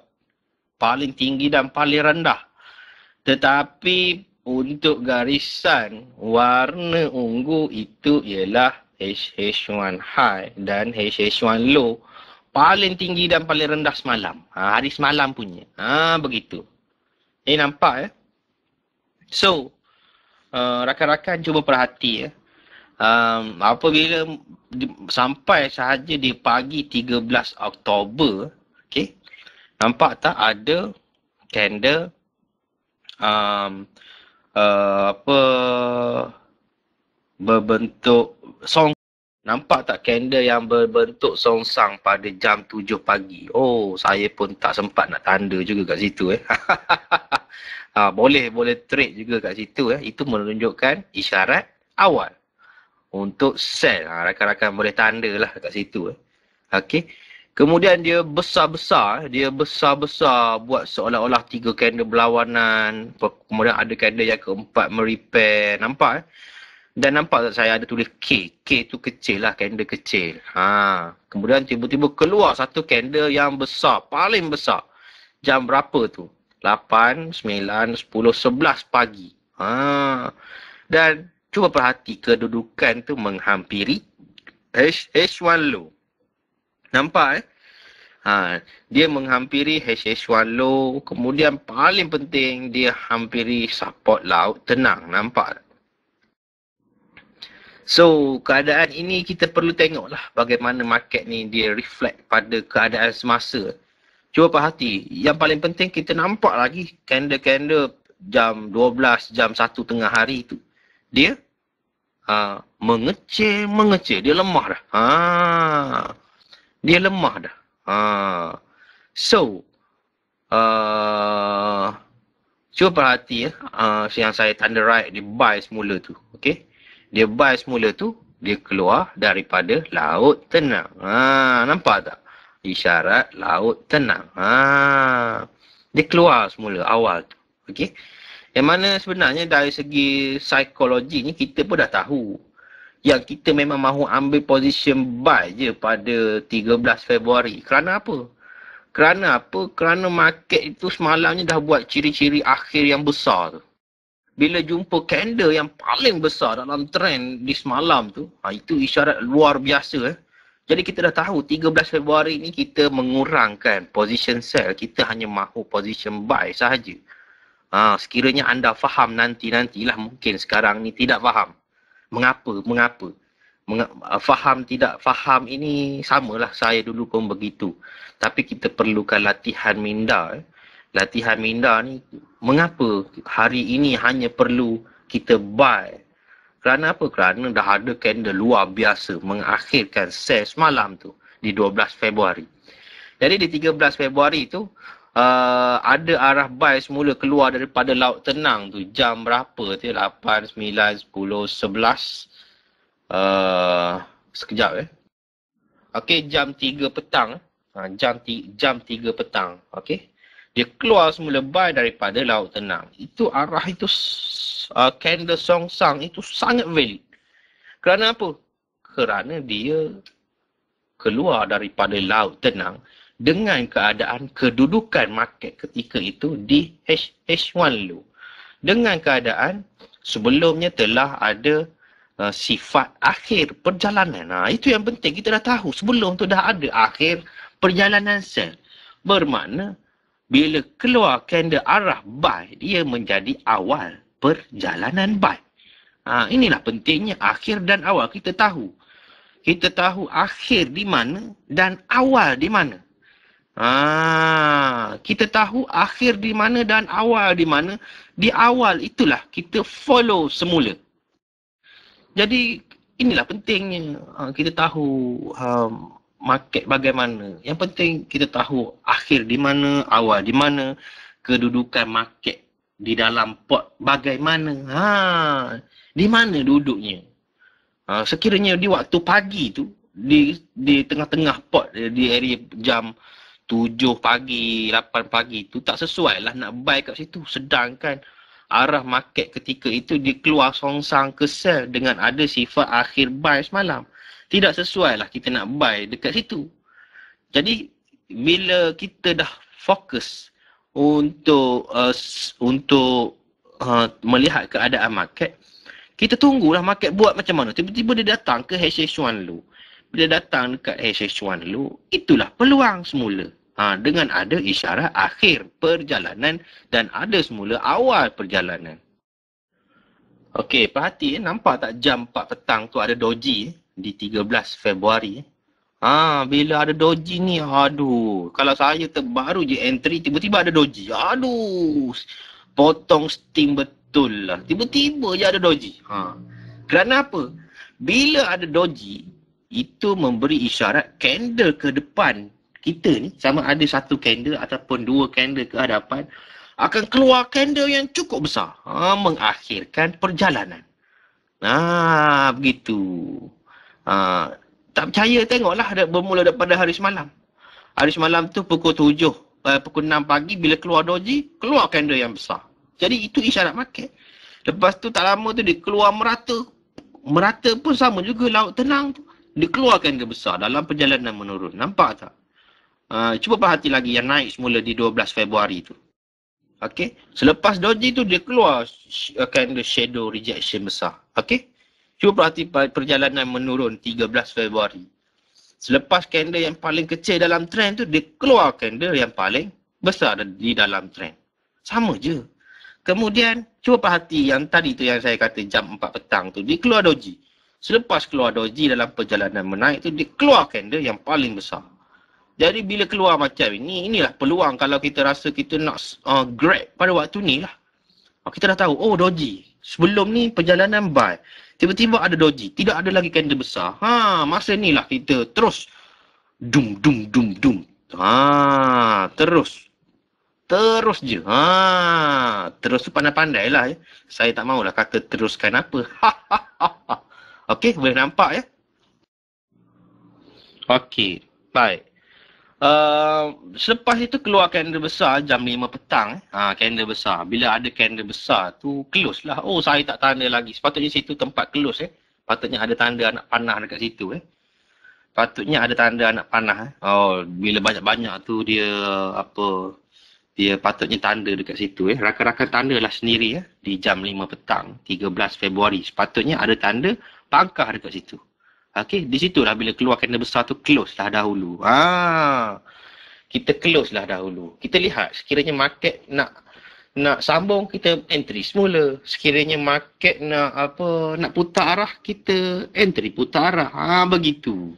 paling tinggi dan paling rendah. Tetapi untuk garisan warna ungu itu ialah HH1 high dan HH1 low paling tinggi dan paling rendah semalam. Hari semalam punya. Begitu. Nampak So, rakan-rakan cuba perhati apabila sampai sahaja di pagi 13 Oktober, okey, nampak tak ada candle berbentuk song. Nampak tak candle yang berbentuk songsang pada jam 7 pagi? Oh, saya pun tak sempat nak tanda juga kat situ boleh trade juga kat situ Itu menunjukkan isyarat awal untuk sell. Rakan-rakan boleh tanda lah kat situ Okey. Kemudian dia besar-besar buat seolah-olah 3 candle berlawanan. Kemudian ada candle yang keempat merepair. Nampak Dan nampak tak saya ada tulis K. K tu kecil lah, candle kecil. Kemudian tiba-tiba keluar satu candle yang besar, paling besar. Jam berapa tu? 8, 9, 10, 11 pagi. Dan cuba perhati kedudukan tu menghampiri H1 low. Nampak dia menghampiri HH1 low. Kemudian paling penting dia hampiri support laut tenang. Nampak? So, keadaan ini kita perlu tengoklah bagaimana market ni dia reflect pada keadaan semasa. Cuba perhati, yang paling penting kita nampak lagi candle-candle jam 12, jam 1 tengah hari tu. Dia mengecil, dia lemah dah. Dia lemah dah. So, cuba perhati yang saya tanda right, dia buy semula tu. Okay? Dia buy semula tu, dia keluar daripada laut tenang. Nampak tak? Isyarat laut tenang. Dia keluar semula awal tu. Okay? Yang mana sebenarnya dari segi psikologi ni kita pun dah tahu. Yang kita memang mahu ambil position buy je pada 13 Februari. Kerana apa? Kerana market itu semalamnya dah buat ciri-ciri akhir yang besar tu. Bila jumpa candle yang paling besar dalam trend di semalam tu, itu isyarat luar biasa. Jadi kita dah tahu 13 Februari ni kita mengurangkan position sell. Kita hanya mahu position buy sahaja. Sekiranya anda faham nantilah, mungkin sekarang ni tidak faham. Mengapa? Faham tidak faham ini samalah, saya dulu pun begitu. Tapi kita perlukan latihan minda. Latihan minda ni, mengapa hari ini hanya perlu kita buy? Kerana apa? Kerana dah ada candle luar biasa mengakhirkan sell semalam tu di 12 Februari. Jadi di 13 Februari tu, ada arah buy semula keluar daripada laut tenang tu. Jam berapa tu? 8, 9, 10, 11. Sekejap Okey, jam 3 petang. Jam 3 petang. Okey. Dia keluar semula buy daripada laut tenang. Itu arah itu, candle songsang itu sangat valid. Kerana apa? Kerana dia keluar daripada laut tenang dengan keadaan kedudukan market ketika itu di H1 low. Dengan keadaan sebelumnya telah ada sifat akhir perjalanan. Itu yang penting, kita dah tahu sebelum tu dah ada akhir perjalanan sell. Bermakna bila keluar candle arah buy, dia menjadi awal perjalanan buy. Inilah pentingnya akhir dan awal. Kita tahu akhir di mana dan awal di mana. Kita tahu akhir di mana dan awal di mana. Di awal itulah kita follow semula. Jadi inilah pentingnya kita tahu market bagaimana. Yang penting kita tahu akhir di mana, awal di mana, kedudukan market di dalam pot bagaimana. Di mana duduknya. Sekiranya di waktu pagi tu, di tengah-tengah pot, di area jam 7 pagi, 8 pagi tu, tak sesuai lah nak buy kat situ. Sedangkan arah market ketika itu dia keluar songsang ke sell dengan ada sifat akhir buy semalam. Tidak sesuai lah kita nak buy dekat situ. Jadi bila kita dah fokus untuk melihat keadaan market, kita tunggulah market buat macam mana. Tiba-tiba dia datang ke HH1 low. Bila datang dekat HH1 low, itulah peluang semula. Dengan ada isyarat akhir perjalanan dan ada semula awal perjalanan. Okey, perhati nampak tak jam 4 petang tu ada doji di 13 Februari. Bila ada doji ni, kalau saya terbaru je entry, tiba-tiba ada doji. Potong steam betul lah. Tiba-tiba je ada doji. Kerana apa? Bila ada doji, itu memberi isyarat candle ke depan kita ni, sama ada satu candle ataupun dua candle ke hadapan, akan keluar candle yang cukup besar. Mengakhirkan perjalanan. Begitu. Tak percaya, tengoklah bermula daripada hari semalam. Hari semalam tu pukul 7, pukul 6 pagi bila keluar doji, keluar candle yang besar. Jadi itu isyarat market. Lepas tu tak lama tu dia keluar merata. Merata pun sama juga laut tenang tu. Dia keluar candle besar dalam perjalanan menurun. Nampak tak? Cuba perhati lagi yang naik semula di 12 Februari tu. Okey. Selepas doji tu dia keluar candle shadow rejection besar. Okey. Cuba perhati perjalanan menurun 13 Februari. Selepas candle yang paling kecil dalam trend tu, dia keluar candle yang paling besar di dalam trend. Sama je. Kemudian, cuba perhati yang tadi tu yang saya kata jam 4 petang tu, dia keluar doji. Selepas keluar doji dalam perjalanan menaik tu, dia keluar candle yang paling besar. Jadi bila keluar macam ini, inilah peluang kalau kita rasa kita nak grab pada waktu ni lah. Kita dah tahu, doji. Sebelum ni perjalanan buy. Tiba-tiba ada doji. Tidak ada lagi candle besar. Masa ni lah kita terus dum. Terus je. Terus tu pandai-pandai lah. Saya tak maulah kata teruskan apa. Okey, boleh nampak ya? Okey, baik. Selepas itu keluar candle besar jam 5 petang. Candle besar. Bila ada candle besar tu, close lah. Saya tak tanda lagi. Sepatutnya situ tempat close Patutnya ada tanda anak panah dekat situ Patutnya ada tanda anak panah bila banyak-banyak tu dia patutnya tanda dekat situ Rakan-rakan tanda lah sendiri di jam 5 petang 13 Februari. Sepatutnya ada tanda pangkah dekat situ. Okey, di situlah bila keluar candle besar tu, close lah dahulu. Kita close lah dahulu. Kita lihat sekiranya market nak nak sambung, kita entry semula. Sekiranya market nak putar arah, kita entry putar arah. Begitu.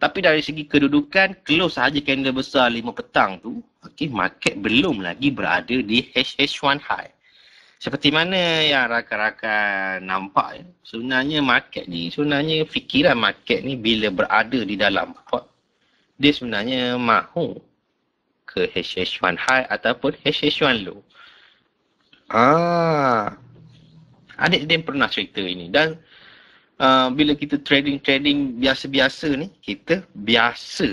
Tapi dari segi kedudukan, close sahaja candle besar 5 petang tu, market belum lagi berada di HH1 high. Seperti mana yang rakan-rakan nampak, sebenarnya market ni, fikiran market ni bila berada di dalam pot, dia sebenarnya mahu ke HH1 high ataupun HH1 low. Adik dia pernah cerita ini, dan bila kita trading biasa-biasa ni, kita biasa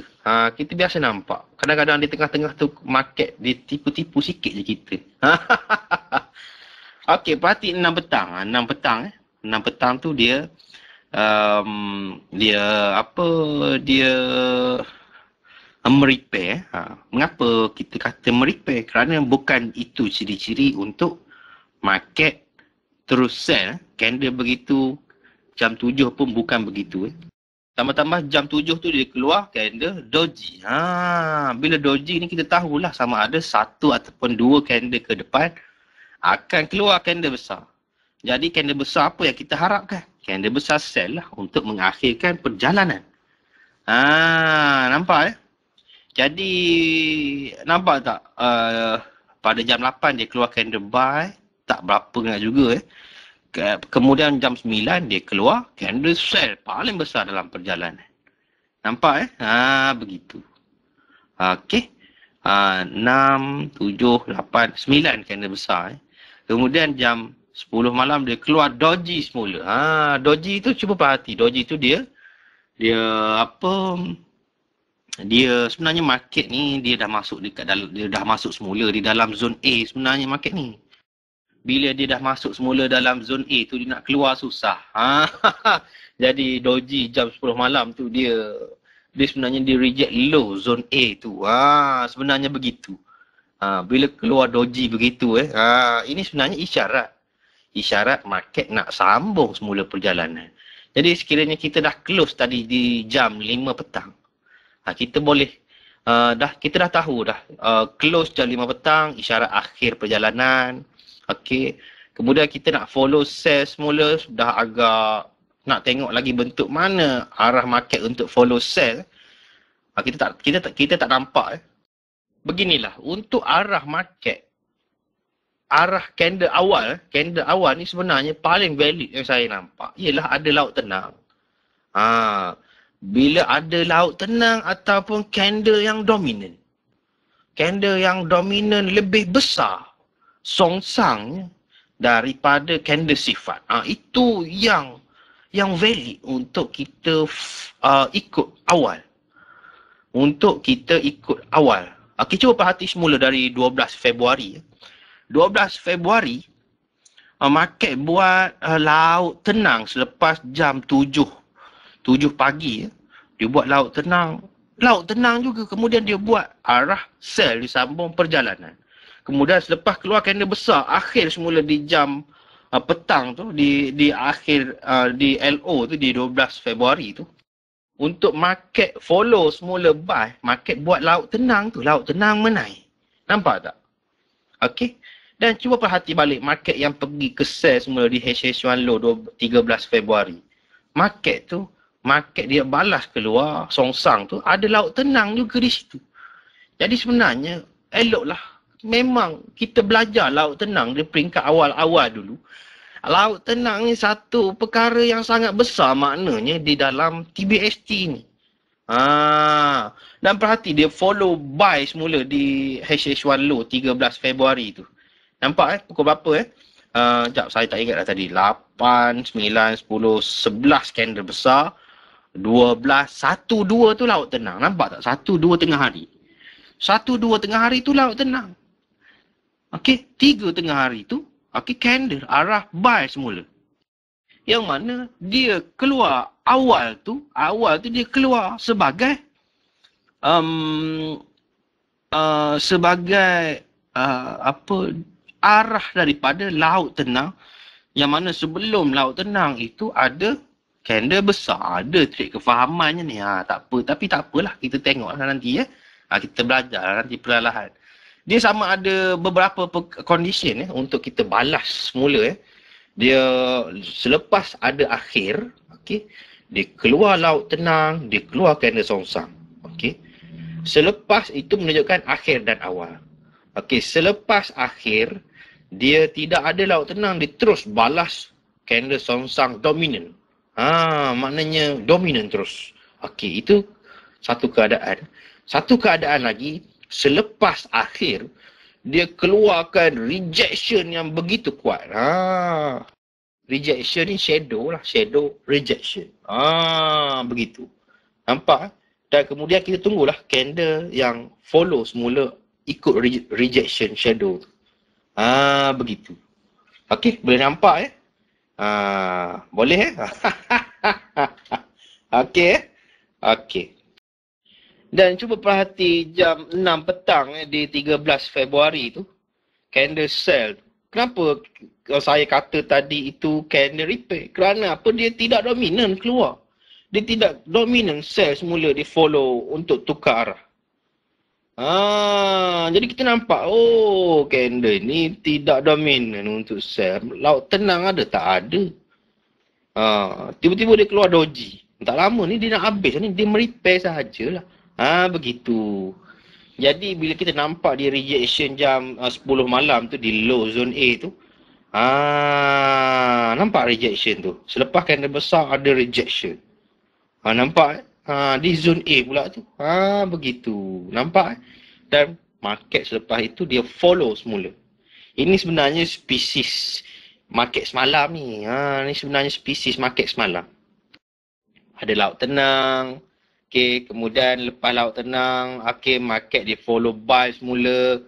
nampak. Kadang-kadang di tengah-tengah tu market dia tipu-tipu sikit je kita. Okey, perhati 6 petang. 6 petang tu dia merepair. Mengapa kita kata merepair? Kerana bukan itu ciri-ciri untuk market terus sell. Candle begitu, jam 7 pun bukan begitu. Tambah-tambah jam 7 tu dia keluar candle doji. Bila doji ni kita tahulah sama ada 1 ataupun 2 candle ke depan akan keluar candle besar. Jadi candle besar apa yang kita harapkan? Candle besar sell lah untuk mengakhirkan perjalanan. Nampak Jadi nampak tak pada jam 8 dia keluar candle buy, tak berapa sangat juga Kemudian jam 9 dia keluar candle sell paling besar dalam perjalanan. Nampak begitu. Okey. 6, 7, 8, 9 candle besar. Kemudian jam 10 malam dia keluar doji semula. Doji tu cuba perhati. Doji tu dia sebenarnya market ni dia dah masuk semula di dalam zone A sebenarnya market ni. Bila dia dah masuk semula dalam zone A tu, dia nak keluar susah. Jadi doji jam 10 malam tu dia sebenarnya dia reject low zone A tu. Sebenarnya begitu. Bila keluar doji begitu ini sebenarnya isyarat market nak sambung semula perjalanan. Jadi sekiranya kita dah close tadi di jam 5 petang, kita boleh kita dah tahu close jam 5 petang isyarat akhir perjalanan. Okey. Kemudian kita nak follow sell semula, dah agak nak tengok lagi bentuk mana arah market untuk follow sell. Kita tak nampak Beginilah, untuk arah market, arah candle awal ni sebenarnya paling valid yang saya nampak ialah ada laut tenang. Bila ada laut tenang ataupun candle yang dominan. Candle yang dominan lebih besar songsangnya daripada candle sifat. Itu yang valid untuk kita ikut awal. Okay, cuba perhati semula dari 12 Februari. 12 Februari, market buat laut tenang selepas jam 7 pagi. Dia buat laut tenang. Laut tenang juga. Kemudian dia buat arah sell disambung perjalanan. Kemudian selepas keluar candle besar, akhir semula di jam petang tu, di akhir di LO tu, di 12 Februari tu. Untuk market follow semula buy, market buat laut tenang tu, laut tenang menaik. Nampak tak? Okey. Dan cuba perhati balik market yang pergi ke sell semula di HH1 low 13 Februari. Market dia balas keluar songsang tu, ada laut tenang juga di situ. Jadi sebenarnya eloklah memang kita belajar laut tenang di peringkat awal-awal dulu. Laut tenang ni satu perkara yang sangat besar maknanya di dalam TBST ni. Dan perhati dia follow buy semula di HH1 low 13 Februari tu. Nampak pukul berapa sekejap saya tak ingat dah tadi. 8, 9, 10, 11 candle besar. 12, 1, 2 tu laut tenang. Nampak tak? 1, 2 tengah hari. 1, 2 tengah hari tu laut tenang. Okey, 3 tengah hari tu candle arah buy semula. Yang mana dia keluar awal tu dia keluar sebagai arah daripada laut tenang, yang mana sebelum laut tenang itu ada candle besar. Ada trik kefahamannya ni. Tak apa, tapi tak apalah, kita tengoklah nanti kita belajar nanti perlahan. Dia sama ada beberapa condition untuk kita balas semula. Dia selepas ada akhir, okey, dia keluar laut tenang, dia keluar candle songsang. Okey. Selepas itu menunjukkan akhir dan awal. Okey, selepas akhir, dia tidak ada laut tenang, dia terus balas candle songsang dominant. Maknanya dominant terus. Okey, itu satu keadaan. Satu keadaan lagi, selepas akhir, dia keluarkan rejection yang begitu kuat. Rejection ni shadow lah. Shadow rejection. Begitu. Nampak? Dan kemudian kita tunggulah candle yang follow semula ikut rejection shadow tu. Begitu. Okey, boleh nampak boleh Okey Okey. Dan cuba perhati jam 6 petang di 13 Februari tu, candle sell. Kenapa saya kata tadi itu candle repair? Kerana apa? Dia tidak dominan keluar. Dia tidak dominan sell semula, dia follow untuk tukar arah. Jadi kita nampak, candle ni tidak dominan untuk sell. Laut tenang ada tak ada. Tiba-tiba dia keluar doji. Tak lama ni dia nak habis ni, dia merepair sahajalah. Begitu. Jadi bila kita nampak dia rejection jam 10 malam tu di low zone A tu, nampak rejection tu. Selepas candle besar ada rejection. Nampak di zone A pula tu. Begitu. Nampak Dan market selepas itu dia follow semula. Ini sebenarnya spesies market semalam ni. Ni sebenarnya spesies market semalam. Ada laut tenang. Okay, kemudian lepas laut tenang, market dia follow buy semula.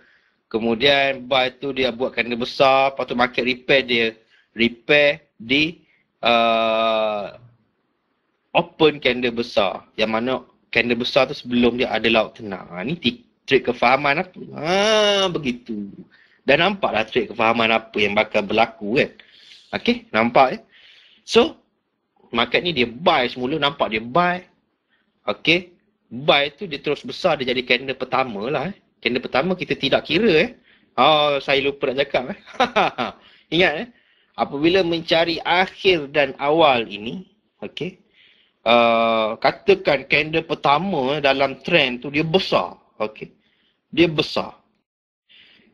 Kemudian buy tu dia buat candle besar, lepas tu market repair, dia repair di open candle besar. Yang mana candle besar tu sebelum dia ada laut tenang. Ni trik kefahaman apa? Begitu. Dan nampaklah trik kefahaman apa yang bakal berlaku kan. Okay, nampak So, market ni dia buy semula, nampak dia buy. Okey, buy tu dia terus besar, dia jadi candle pertama lah. Candle pertama kita tidak kira saya lupa nak cakap Ingat apabila mencari akhir dan awal ini, okey, katakan candle pertama dalam trend tu dia besar. Okey, dia besar.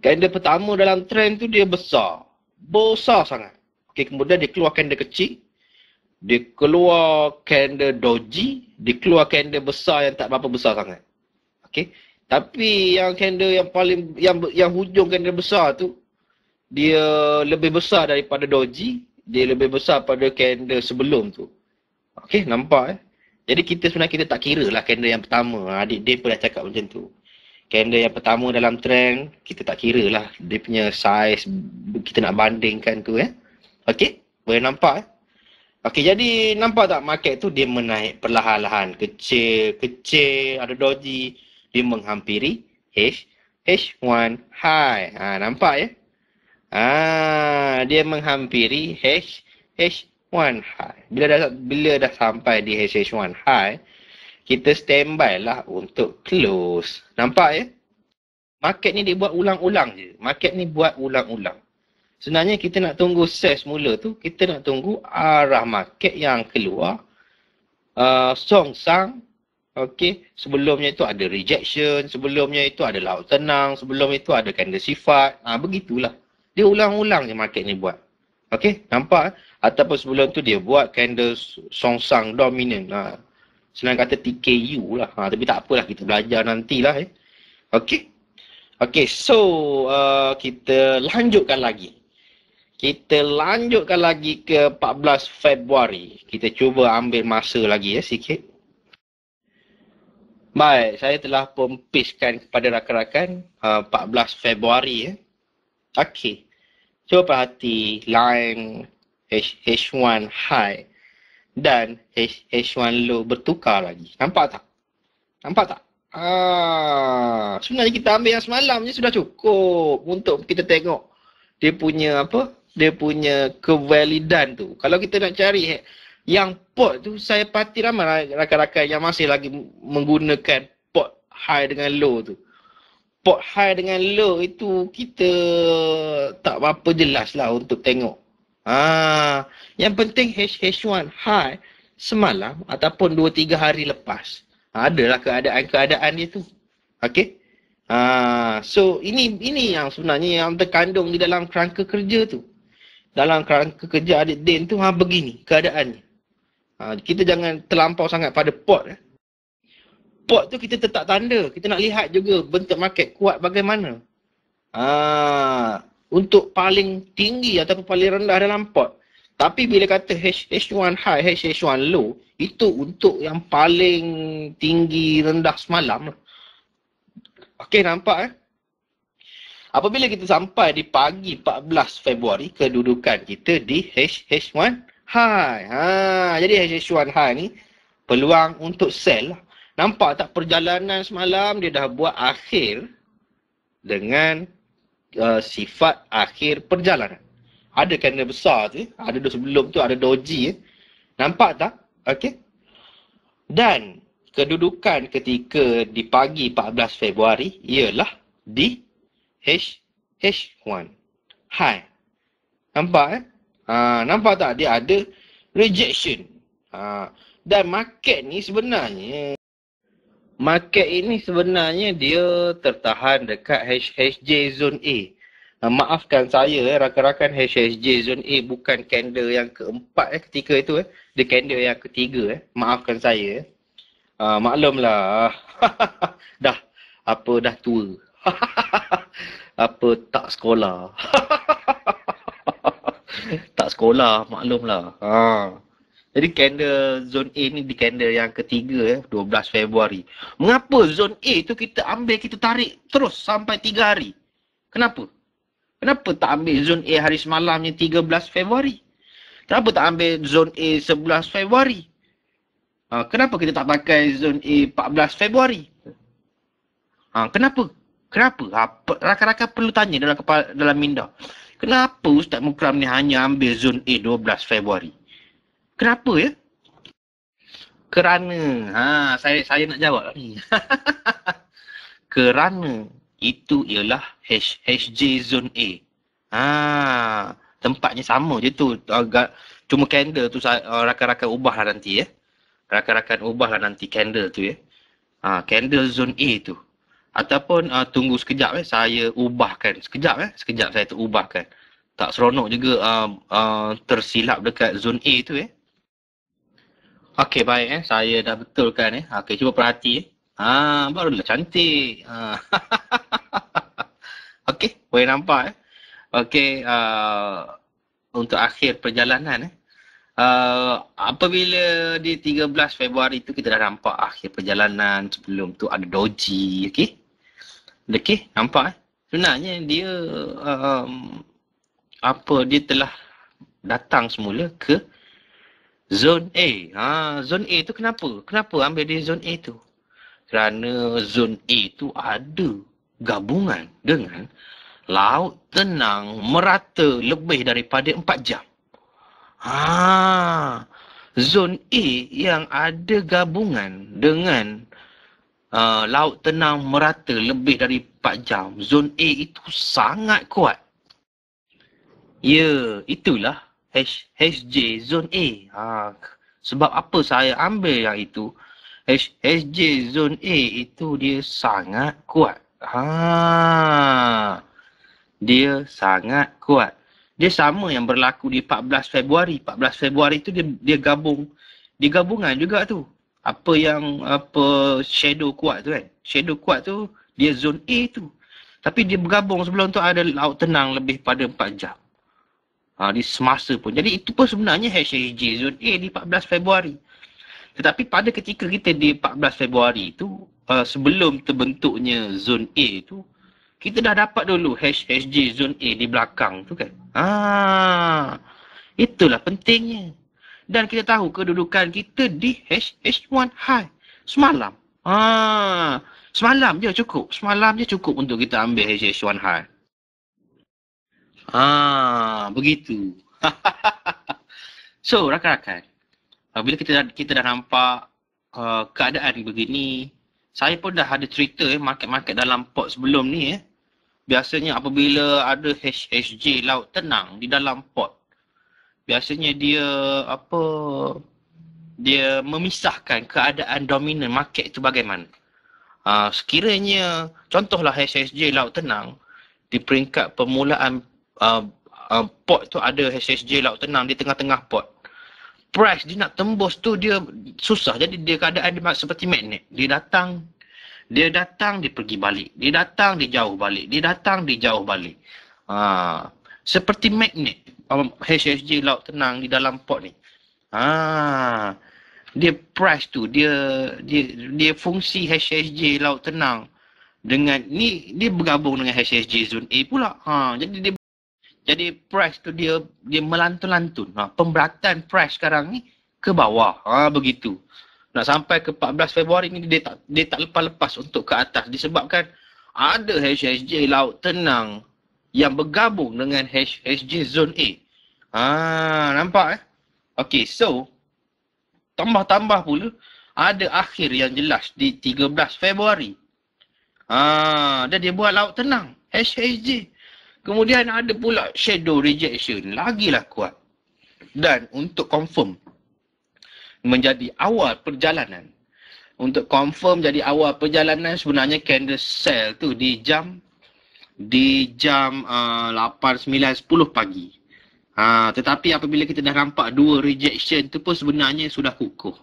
Candle pertama dalam trend tu dia besar. Besar sangat. Okey, kemudian dia keluar candle kecil. Dia keluar candle doji, dia keluar candle besar yang tak berapa besar sangat. Okey. Tapi yang candle yang paling yang hujung candle besar tu dia lebih besar daripada doji, dia lebih besar pada candle sebelum tu. Okey, nampak Jadi sebenarnya kita tak kira lah candle yang pertama. Adik dia pun dah cakap macam tu. Candle yang pertama dalam trend, kita tak kira lah dia punya size, kita nak bandingkan tu Okey, boleh nampak Okey, jadi nampak tak market tu dia menaik perlahan-lahan. Kecil, ada doji. Dia menghampiri H1 high. Nampak dia menghampiri H1 high. Bila dah sampai di H1 high, kita standby lah untuk close. Nampak Market ni dia buat ulang-ulang je. Market ni buat ulang-ulang. Sebenarnya kita nak tunggu sell mula tu, kita nak tunggu arah market yang keluar. Songsang. Okey, sebelumnya itu ada rejection, sebelumnya itu ada laut tenang, sebelum itu ada candle sifat. Begitulah. Dia ulang-ulang je market ni buat. Okey, nampak Ataupun sebelum tu dia buat candle songsang dominant. Senang kata TKU lah. Tapi tak apalah, kita belajar nantilah Okey. Okey, so kita lanjutkan lagi. Kita lanjutkan lagi ke 14 Februari. Kita cuba ambil masa lagi sikit. Baik, saya telah pempiskan kepada rakan-rakan 14 Februari Okey. Cuba perhati line H1 high dan H1 low bertukar lagi. Nampak tak? Sebenarnya kita ambil yang semalam je sudah cukup untuk kita tengok dia punya dia punya kevalidan tu. Kalau kita nak cari yang pot tu, saya pasti ramai rakan-rakan yang masih lagi menggunakan pot high dengan low tu. port high dengan low itu kita tak apa jelas lah untuk tengok. Yang penting HH1 high semalam ataupun 2-3 hari lepas. Adalah keadaan-keadaan dia tu. Okey. So ini yang sebenarnya yang terkandung di dalam kerangka kerja tu. Dalam kerangka kerja adik Din tu begini keadaannya. Kita jangan terlampau sangat pada port. Port tu kita tetap tanda. Kita nak lihat juga bentuk market kuat bagaimana. Untuk paling tinggi ataupun paling rendah dalam port. Tapi bila kata HH1 high, HH1 low, itu untuk yang paling tinggi rendah semalam. Okey, nampak Apabila kita sampai di pagi 14 Februari, kedudukan kita di HH1 high. Jadi HH1 high ni peluang untuk sell lah. Nampak tak perjalanan semalam dia dah buat akhir dengan sifat akhir perjalanan. Ada candle besar tu, ada sebelum tu ada doji. Nampak tak? Okey. Dan kedudukan ketika di pagi 14 Februari ialah di HH1 high. Nampak nampak tak dia ada rejection. Dan market ini sebenarnya dia tertahan dekat HHJ zone A. Maafkan saya rakan-rakan, HHJ zone A bukan candle yang keempat ketika itu dia candle yang ketiga maafkan saya. Maklumlah. dah tua. Tak sekolah. Tak sekolah, maklumlah. Jadi candle zone A ni di candle yang ketiga 12 Februari. Mengapa zone A tu kita ambil, kita tarik terus sampai 3 hari? Kenapa? Kenapa tak ambil zone A hari semalamnya 13 Februari? Kenapa tak ambil zone A 11 Februari? Kenapa kita tak pakai zone A 14 Februari? Kenapa? Rakan-rakan perlu tanya dalam minda. Kenapa Ustaz Mukram ni hanya ambil zone A 12 Februari? Kenapa Kerana, saya nak jawab ni. Kerana itu ialah HJ zone A. Tempatnya sama je tu. Cuma candle tu rakan-rakan ubahlah nanti Rakan-rakan ubahlah nanti candle tu candle zone A tu. Ataupun tunggu sekejap saya ubahkan. Sekejap saya terubahkan. Tak seronok juga tersilap dekat zone A tu Okey, baik saya dah betulkan Okey, cuba perhati barulah cantik. Okey, boleh nampak Okey, untuk akhir perjalanan apabila di 13 Februari tu kita dah nampak akhir perjalanan. Sebelum tu ada doji, okey, nampak sebenarnya dia dia telah datang semula ke zone A. Zone A tu kenapa ambil di zone A tu? Kerana zone A tu ada gabungan dengan laut tenang merata lebih daripada 4 jam. Zone A yang ada gabungan dengan laut tenang merata lebih dari 4 jam. Zone A itu sangat kuat. Ya, itulah HJ zone A. Sebab apa saya ambil yang itu? HJ zone A itu dia sangat kuat. Dia sangat kuat. Dia sama yang berlaku di 14 Februari. 14 Februari itu dia gabung. Dia gabungan juga tu. Apa shadow kuat tu Shadow kuat tu dia zone A tu. Tapi dia bergabung sebelum tu ada laut tenang lebih pada 4 jam. Di semasa pun. Jadi itu pun sebenarnya HJ zone A di 14 Februari. Tetapi pada ketika kita di 14 Februari itu, sebelum terbentuknya zone A itu, kita dah dapat dulu HJ zone A di belakang tu kan. Itulah pentingnya. Dan kita tahu kedudukan kita di HH1 high. Semalam. Semalam je cukup. Semalam je cukup untuk kita ambil HH1 high. Begitu. So, rakan-rakan. Bila kita dah nampak keadaan begini, Saya pun dah ada cerita market-market dalam port sebelum ni. Biasanya apabila ada HSJ laut tenang di dalam port, biasanya dia memisahkan keadaan dominan market itu bagaimana. Sekiranya contohlah HSJ laut tenang di peringkat permulaan port tu ada HSJ laut tenang di tengah-tengah port, price dia nak tembus tu dia susah. Jadi dia keadaan dia seperti magnet. Dia datang, dia pergi balik. Dia datang, dia jauh balik. Dia datang, dia jauh balik. Seperti magnet HSJ laut tenang di dalam port ni. Dia price tu, dia fungsi HSJ laut tenang dengan ni, dia bergabung dengan HSJ zone A pula. Jadi price tu dia melantun-lantun. Pemberatan price sekarang ni ke bawah. Begitu. Nak sampai ke 14 Februari ni dia tak lepas-lepas untuk ke atas disebabkan ada HSJ laut tenang yang bergabung dengan HSJ zone A. Nampak Okey, so tambah pula ada akhir yang jelas di 13 Februari. Dan dia buat laut tenang, HSJ. Kemudian ada pula shadow rejection, lagilah kuat. Dan untuk confirm menjadi awal perjalanan. Untuk confirm jadi awal perjalanan, sebenarnya candle sell tu di jam 8, 9, 10 pagi. Tetapi apabila kita dah nampak dua rejection tu pun sebenarnya sudah kukuh.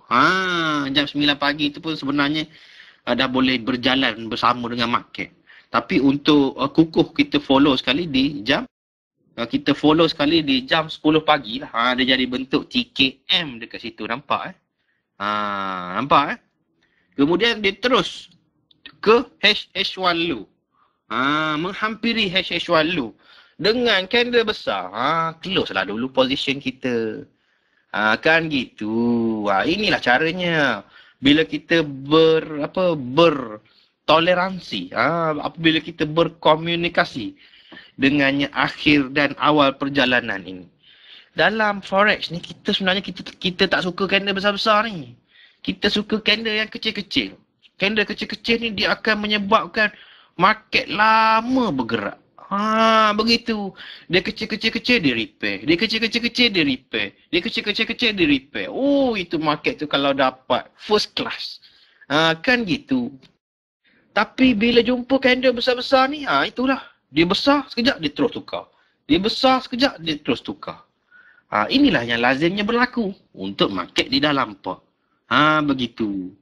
Jam 9 pagi tu pun sebenarnya dah boleh berjalan bersama dengan market. Tapi untuk kukuh kita follow sekali di jam 10 pagi lah. Dia jadi bentuk TKM dekat situ, nampak nampak Kemudian dia terus ke HH1 low. Menghampiri HH1 low dengan candle besar. Close lah dulu position kita. Kan gitu. Inilah caranya. Bila kita bertoleransi, apabila kita berkomunikasi dengannya akhir dan awal perjalanan ini. Dalam forex ni kita sebenarnya kita tak suka candle besar-besar ni. Kita suka candle yang kecil-kecil. Candle kecil-kecil ni dia akan menyebabkan market lama bergerak. Begitu. Dia kecil-kecil dia repair. Dia kecil-kecil dia repair. Dia kecil-kecil dia repair. Itu market tu kalau dapat first class. Kan gitu. Tapi bila jumpa candle besar-besar ni, itulah. Dia besar sekejap dia terus tukar. Dia besar sekejap dia terus tukar. Inilah yang lazimnya berlaku untuk market di dalam port. Begitu.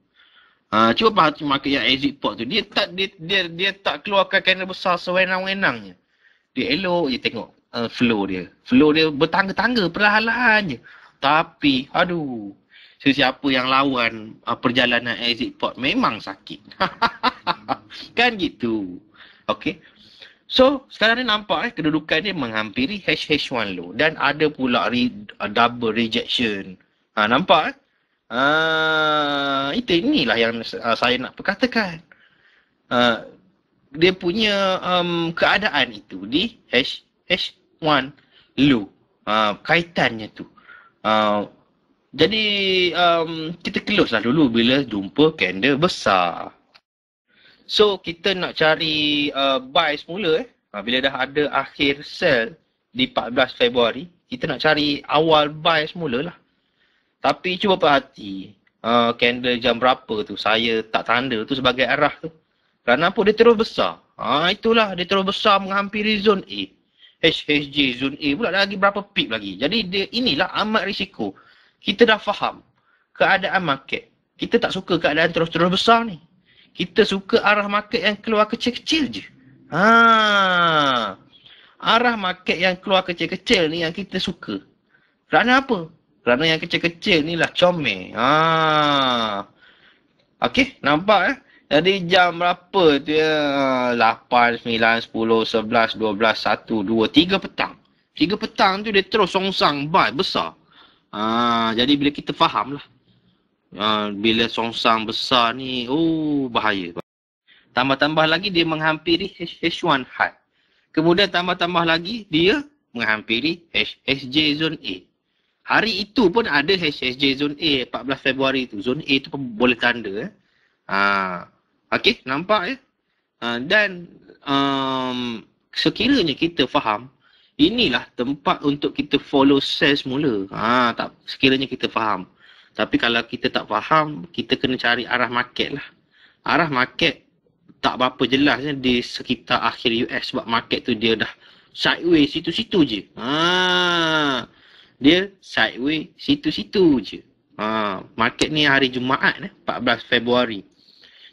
Cuba perhati market yang exit port tu. Dia tak keluarkan candle besar sewenang-wenangnya. Dia elok je tengok flow dia. Flow dia bertangga-tangga perlahan-lahan je. Tapi, sesiapa yang lawan perjalanan exit port memang sakit. Kan gitu. Okay. So, sekarang ni nampak kedudukan dia menghampiri HH1 low. Dan ada pula double rejection. Nampak inilah yang saya nak perkatakan. Dia punya keadaan itu di HH1 low. Kaitannya tu. Jadi kita close lah dulu bila jumpa candle besar. So kita nak cari buy semula bila dah ada akhir sell di 14 Februari, kita nak cari awal buy semula lah. Tapi cuba perhati candle jam berapa tu, saya tak tanda tu sebagai arah tu. Kerana apa? Dia terus besar. Itulah, dia terus besar menghampiri zone A. HHJ zone A pula lagi berapa pip lagi. Jadi inilah amat risiko. Kita dah faham keadaan market. Kita tak suka keadaan terus-terus besar ni. Kita suka arah market yang keluar kecil-kecil je. Arah market yang keluar kecil-kecil ni yang kita suka. Kerana apa? Kerana yang kecil-kecil ni lah comel. Okey, nampak Jadi jam berapa tu ya? 8, 9, 10, 11, 12, 1, 2, 3 petang. 3 petang tu dia terus songsang buy besar. Jadi bila kita faham lah. Bila songsang besar ni, bahaya. Tambah-tambah lagi dia menghampiri H1 high. Kemudian tambah-tambah lagi dia menghampiri HSJ zone A. Hari itu pun ada HSJ zone A 14 Februari tu. Zone A tu pun boleh tanda. Okey, nampak ya? Dan sekiranya kita faham, inilah tempat untuk kita follow sell semula. Tak, sekiranya kita faham. Tapi kalau kita tak faham, kita kena cari arah market lah. Arah market tak berapa jelas di sekitar akhir US sebab market tu dia dah sideways situ-situ je. Dia sideways situ-situ je. Market ni hari Jumaat 14 Februari.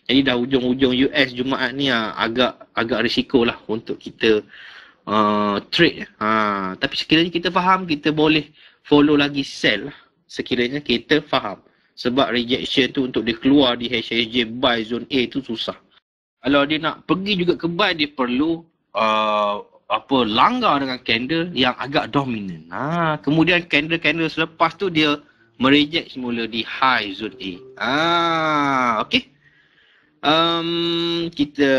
Jadi dah hujung-hujung US Jumaat ni agak risiko lah untuk kita trade. Tapi sekiranya kita faham, kita boleh follow lagi sell lah. Sekiranya kita faham. Sebab rejection tu untuk dia keluar di HSJ buy zone A tu susah. Kalau dia nak pergi juga ke buy, dia perlu langgar dengan candle yang agak dominan. Kemudian candle-candle selepas tu dia mereject semula di high zone A. Okay. Kita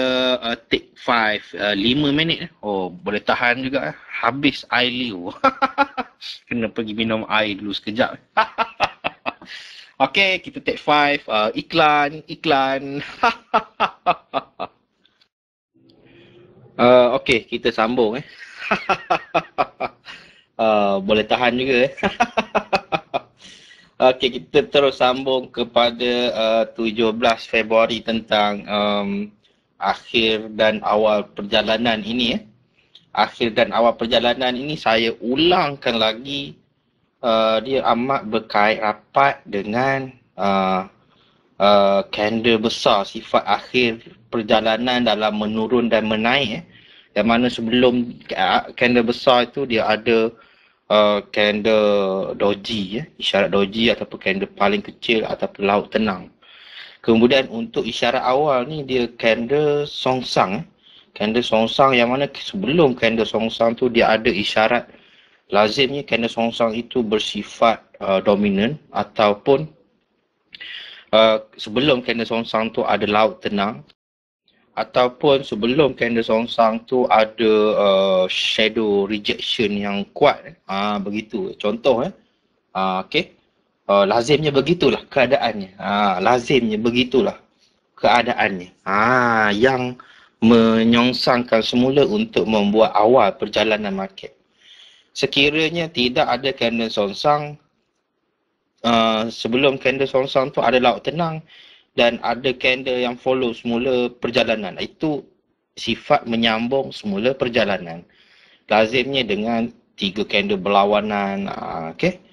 take 5 minit. Boleh tahan juga. Habis air liu. Kena pergi minum air dulu sekejap. Okay, kita take 5. Iklan. Okay, kita sambung. Boleh tahan juga. Okay, kita terus sambung kepada 17 Februari tentang akhir dan awal perjalanan ini. Akhir dan awal perjalanan ini saya ulangkan lagi. Dia amat berkait rapat dengan candle besar, sifat akhir perjalanan dalam menurun dan menaik. Yang mana sebelum candle besar itu dia ada candle doji, isyarat doji ataupun candle paling kecil ataupun laut tenang. Kemudian untuk isyarat awal ni dia candle songsang. Candle songsang yang mana sebelum candle songsang tu dia ada isyarat. Lazimnya candle songsang itu bersifat dominan ataupun sebelum candle songsang tu ada laut tenang ataupun sebelum candle songsang tu ada shadow rejection yang kuat. Begitu contoh. Okay. Lazimnya begitulah keadaannya. Lazimnya begitulah keadaannya. Yang menyongsangkan semula untuk membuat awal perjalanan market. Sekiranya tidak ada candle songsang, sebelum candle songsang tu ada laut tenang dan ada candle yang follow semula perjalanan. Itu sifat menyambung semula perjalanan. Lazimnya dengan 3 candle berlawanan. Okay.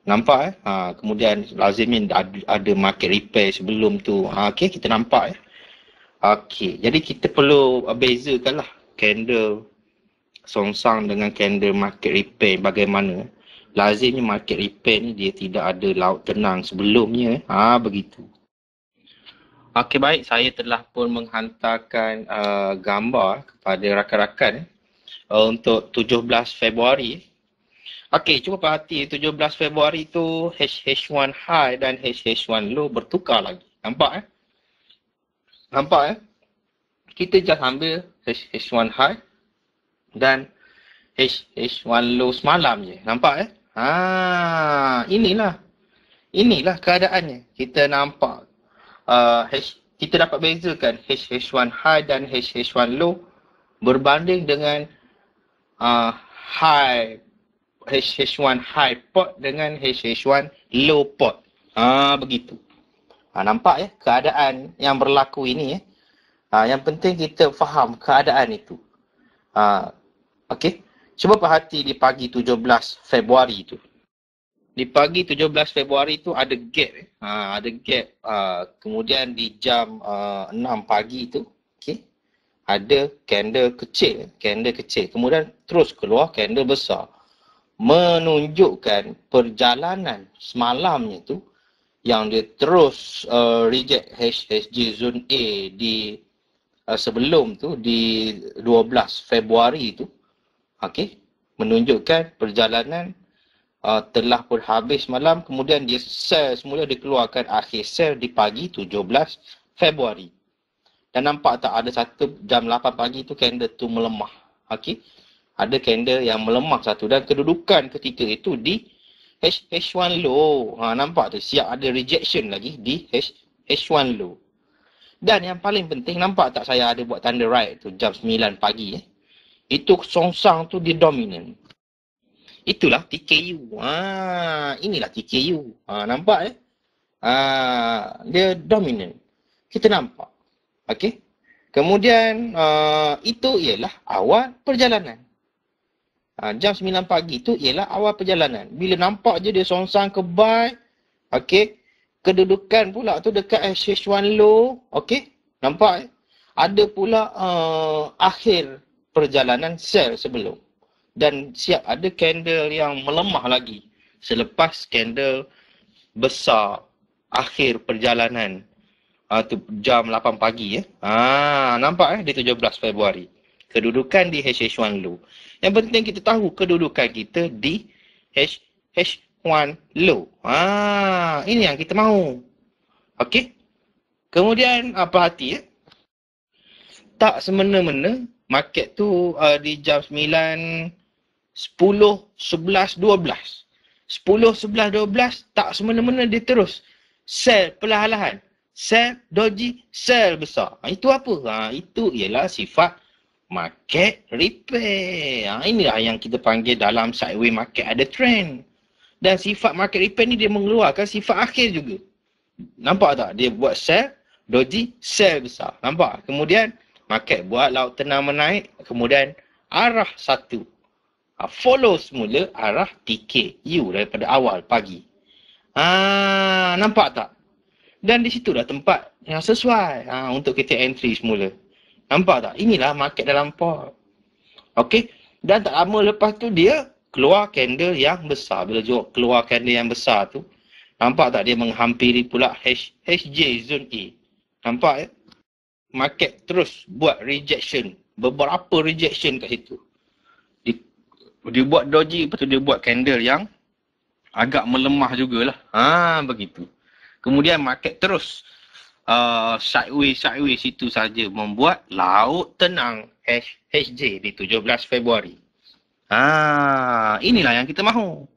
Nampak kemudian lazimnya ada market repair sebelum tu. Okay, kita nampak. Okay, jadi kita perlu bezakan lah candle songsang dengan candle market repair bagaimana. Lazimnya market repair ni dia tidak ada laut tenang sebelumnya. Begitu. Okey, baik, saya telah pun menghantarkan gambar kepada rakan-rakan untuk 17 Februari. Okey, cuba perhati 17 Februari tu HH1 high dan HH1 low bertukar lagi. Nampak Nampak Kita just ambil HH1 high dan HH1 low semalam je. Nampak Inilah keadaannya. Kita nampak kita dapat bezakan HH1 high dan HH1 low berbanding dengan HH1 high pot dengan HH1 low pot. Begitu. Nampak keadaan yang berlaku ini. Yang penting kita faham keadaan itu. Okey. Cuba perhati di pagi 17 Februari itu. Di pagi 17 Februari itu ada gap. Ada gap. Kemudian di jam 6 pagi itu, okay, ada candle kecil. Kemudian terus keluar candle besar. Menunjukkan perjalanan semalamnya tu yang dia terus reject HSJ zone A di sebelum tu di 12 Februari itu. Okay, menunjukkan perjalanan telah pun habis malam, kemudian dia sell semula dikeluarkan akhir sell di pagi 17 Februari. Dan nampak tak ada satu jam 8 pagi tu candle tu melemah. Okey. Ada candle yang melemah satu dan kedudukan ketika itu di H1 low. Nampak tu siap ada rejection lagi di H1 low. Dan yang paling penting, nampak tak saya ada buat tanda right tu jam 9 pagi. Itu songsang tu dia dominant. Itulah TKU. Inilah TKU. Nampak dia dominant. Kita nampak. Okey. Kemudian itu ialah awal perjalanan. Jam 9 pagi tu ialah awal perjalanan. Bila nampak je dia songsang ke buy. Okey. Kedudukan pula tu dekat SH1 low. Okey. Nampak Ada pula akhir perjalanan sell sebelum. Dan siap ada candle yang melemah lagi selepas candle besar akhir perjalanan tu jam 8 pagi nampak di 17 Februari kedudukan di HH1 low. Yang penting kita tahu kedudukan kita di HH1 low. Ini yang kita mahu. Okey. Kemudian perhati tak semena-mena market tu di jam 9 10, 11, 12. 10, 11, 12 tak semena-mena dia terus sell perlahan-lahan. Sell doji, sell besar. Itu apa? Itu ialah sifat market repair. Inilah yang kita panggil dalam sideways market ada trend. Dan sifat market repair ni dia mengeluarkan sifat akhir juga. Nampak tak? Dia buat sell, doji, sell besar. Nampak? Kemudian market buat laut tenang menaik. Kemudian arah satu. Follow semula arah TKU daripada awal pagi. Nampak tak? Dan di situ dah tempat yang sesuai untuk kita entry semula. Nampak tak? Inilah market dalam port. Okey. Dan tak lama lepas tu dia keluar candle yang besar. Bila keluar candle yang besar tu, nampak tak dia menghampiri pula HJ zone A. Nampak Market terus buat rejection. Beberapa rejection kat situ. Dia buat doji, lepas tu dia buat candle yang agak melemah jugalah. Begitu. Kemudian market terus sideways itu saja membuat laut tenang HJ di 17 Februari. Inilah yang kita mahu.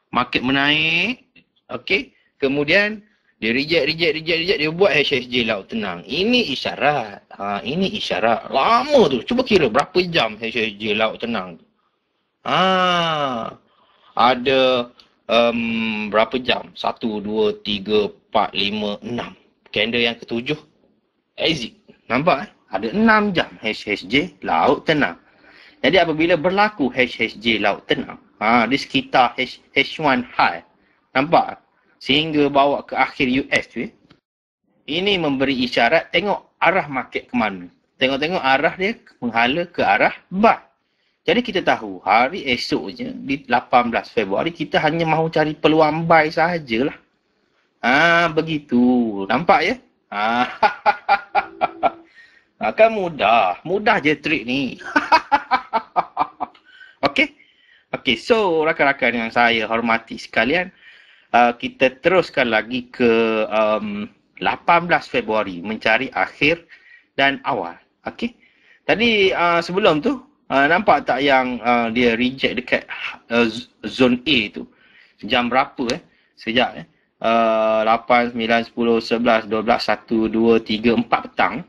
Market menaik. Okey. Kemudian dia reject. Dia buat HSJ laut tenang. Ini isyarat. Ini isyarat. Lama tu. Cuba kira berapa jam HSJ laut tenang tu. Ada berapa jam? 1, 2, 3, 4, 5, 6. Candle yang ketujuh exit. Nampak Ada 6 jam HSJ laut tenang. Jadi apabila berlaku HSJ laut tenang, di sekitar H1 high. Nampak? Sehingga bawa ke akhir US tu Ini memberi isyarat tengok arah market ke mana. Tengok-tengok arah dia menghala ke arah buy. Jadi kita tahu hari esoknya di 18 Februari kita hanya mahu cari peluang buy sahajalah. Begitu. Nampak ya? Kan mudah. Mudah je trik ni. Okey, so rakan-rakan yang saya hormati sekalian, kita teruskan lagi ke 18 Februari mencari akhir dan awal. Okey. Tadi sebelum tu nampak tak yang dia reject dekat zone A tu. Jam berapa Sejak 8, 9, 10, 11, 12, 1, 2, 3, 4 petang.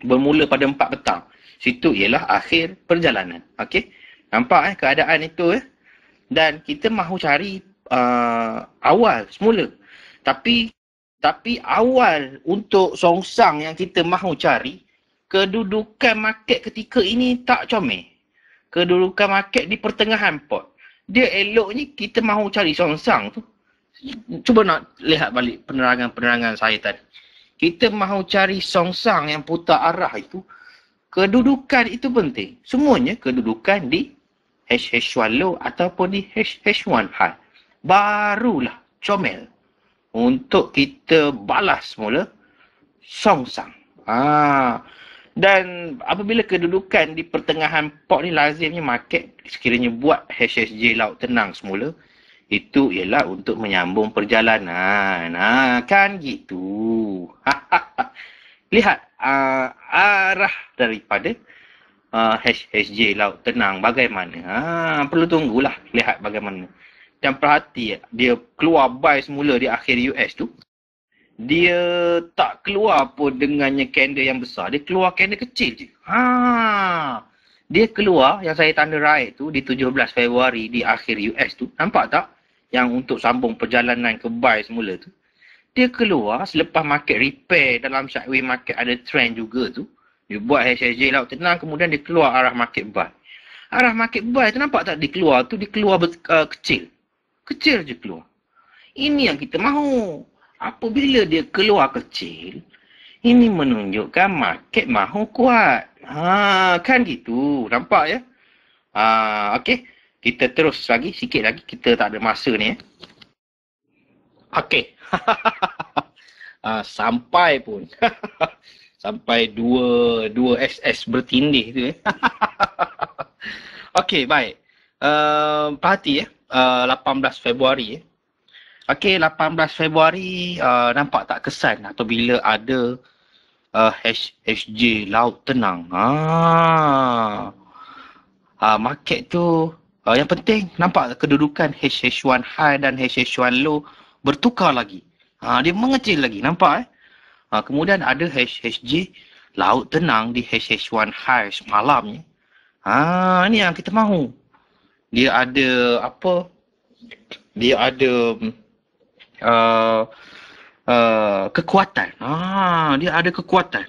Bermula pada 4 petang. Situ ialah akhir perjalanan. Okey. Nampak keadaan itu Dan kita mahu cari awal semula. Tapi awal untuk songsang yang kita mahu cari, kedudukan market ketika ini tak comel. Kedudukan market di pertengahan pot. Dia eloknya kita mahu cari songsang tu. Cuba nak lihat balik penerangan saya tadi. Kita mahu cari songsang yang putar arah itu. Kedudukan itu penting. Semuanya kedudukan di HH1 low ataupun di HH1 high. Barulah comel untuk kita balas semula songsang. Dan apabila kedudukan di pertengahan pot ni lazimnya market sekiranya buat HSJ laut tenang semula, itu ialah untuk menyambung perjalanan. Kan gitu. Lihat arah daripada HSJ laut tenang bagaimana. Perlu tunggulah lihat bagaimana. Dan perhati dia keluar buy semula di akhir US tu. dia tak keluar pun dengannya candle yang besar. Dia keluar candle kecil je. Dia keluar yang saya tanda right tu di 17 Februari di akhir US tu. Nampak tak? Yang untuk sambung perjalanan ke buy semula tu. Dia keluar selepas market repair dalam sideways market ada trend juga tu. Dia buat HSJ laut tenang, kemudian dia keluar arah market buy. Arah market buy tu nampak tak dia keluar tu? Dia keluar kecil. Kecil je keluar. Ini yang kita mahu. Apabila dia keluar kecil, ini menunjukkan market mahu kuat. Kan gitu. Nampak ya? Okey. Kita terus lagi, sikit lagi. Kita tak ada masa ni. Okey. Sampai pun. Sampai dua SS bertindih tu. Okey, baik. Perhati 18 Februari. Okey, 18 Februari nampak tak kesan apabila ada HSJ laut tenang. Market tu yang penting nampak kedudukan HH1 high dan HH1 low bertukar lagi. Dia mengecil lagi, nampak kemudian ada HSJ laut tenang di HH1 high semalamnya. Ini yang kita mahu. Dia ada apa? Dia ada kekuatan. Dia ada kekuatan.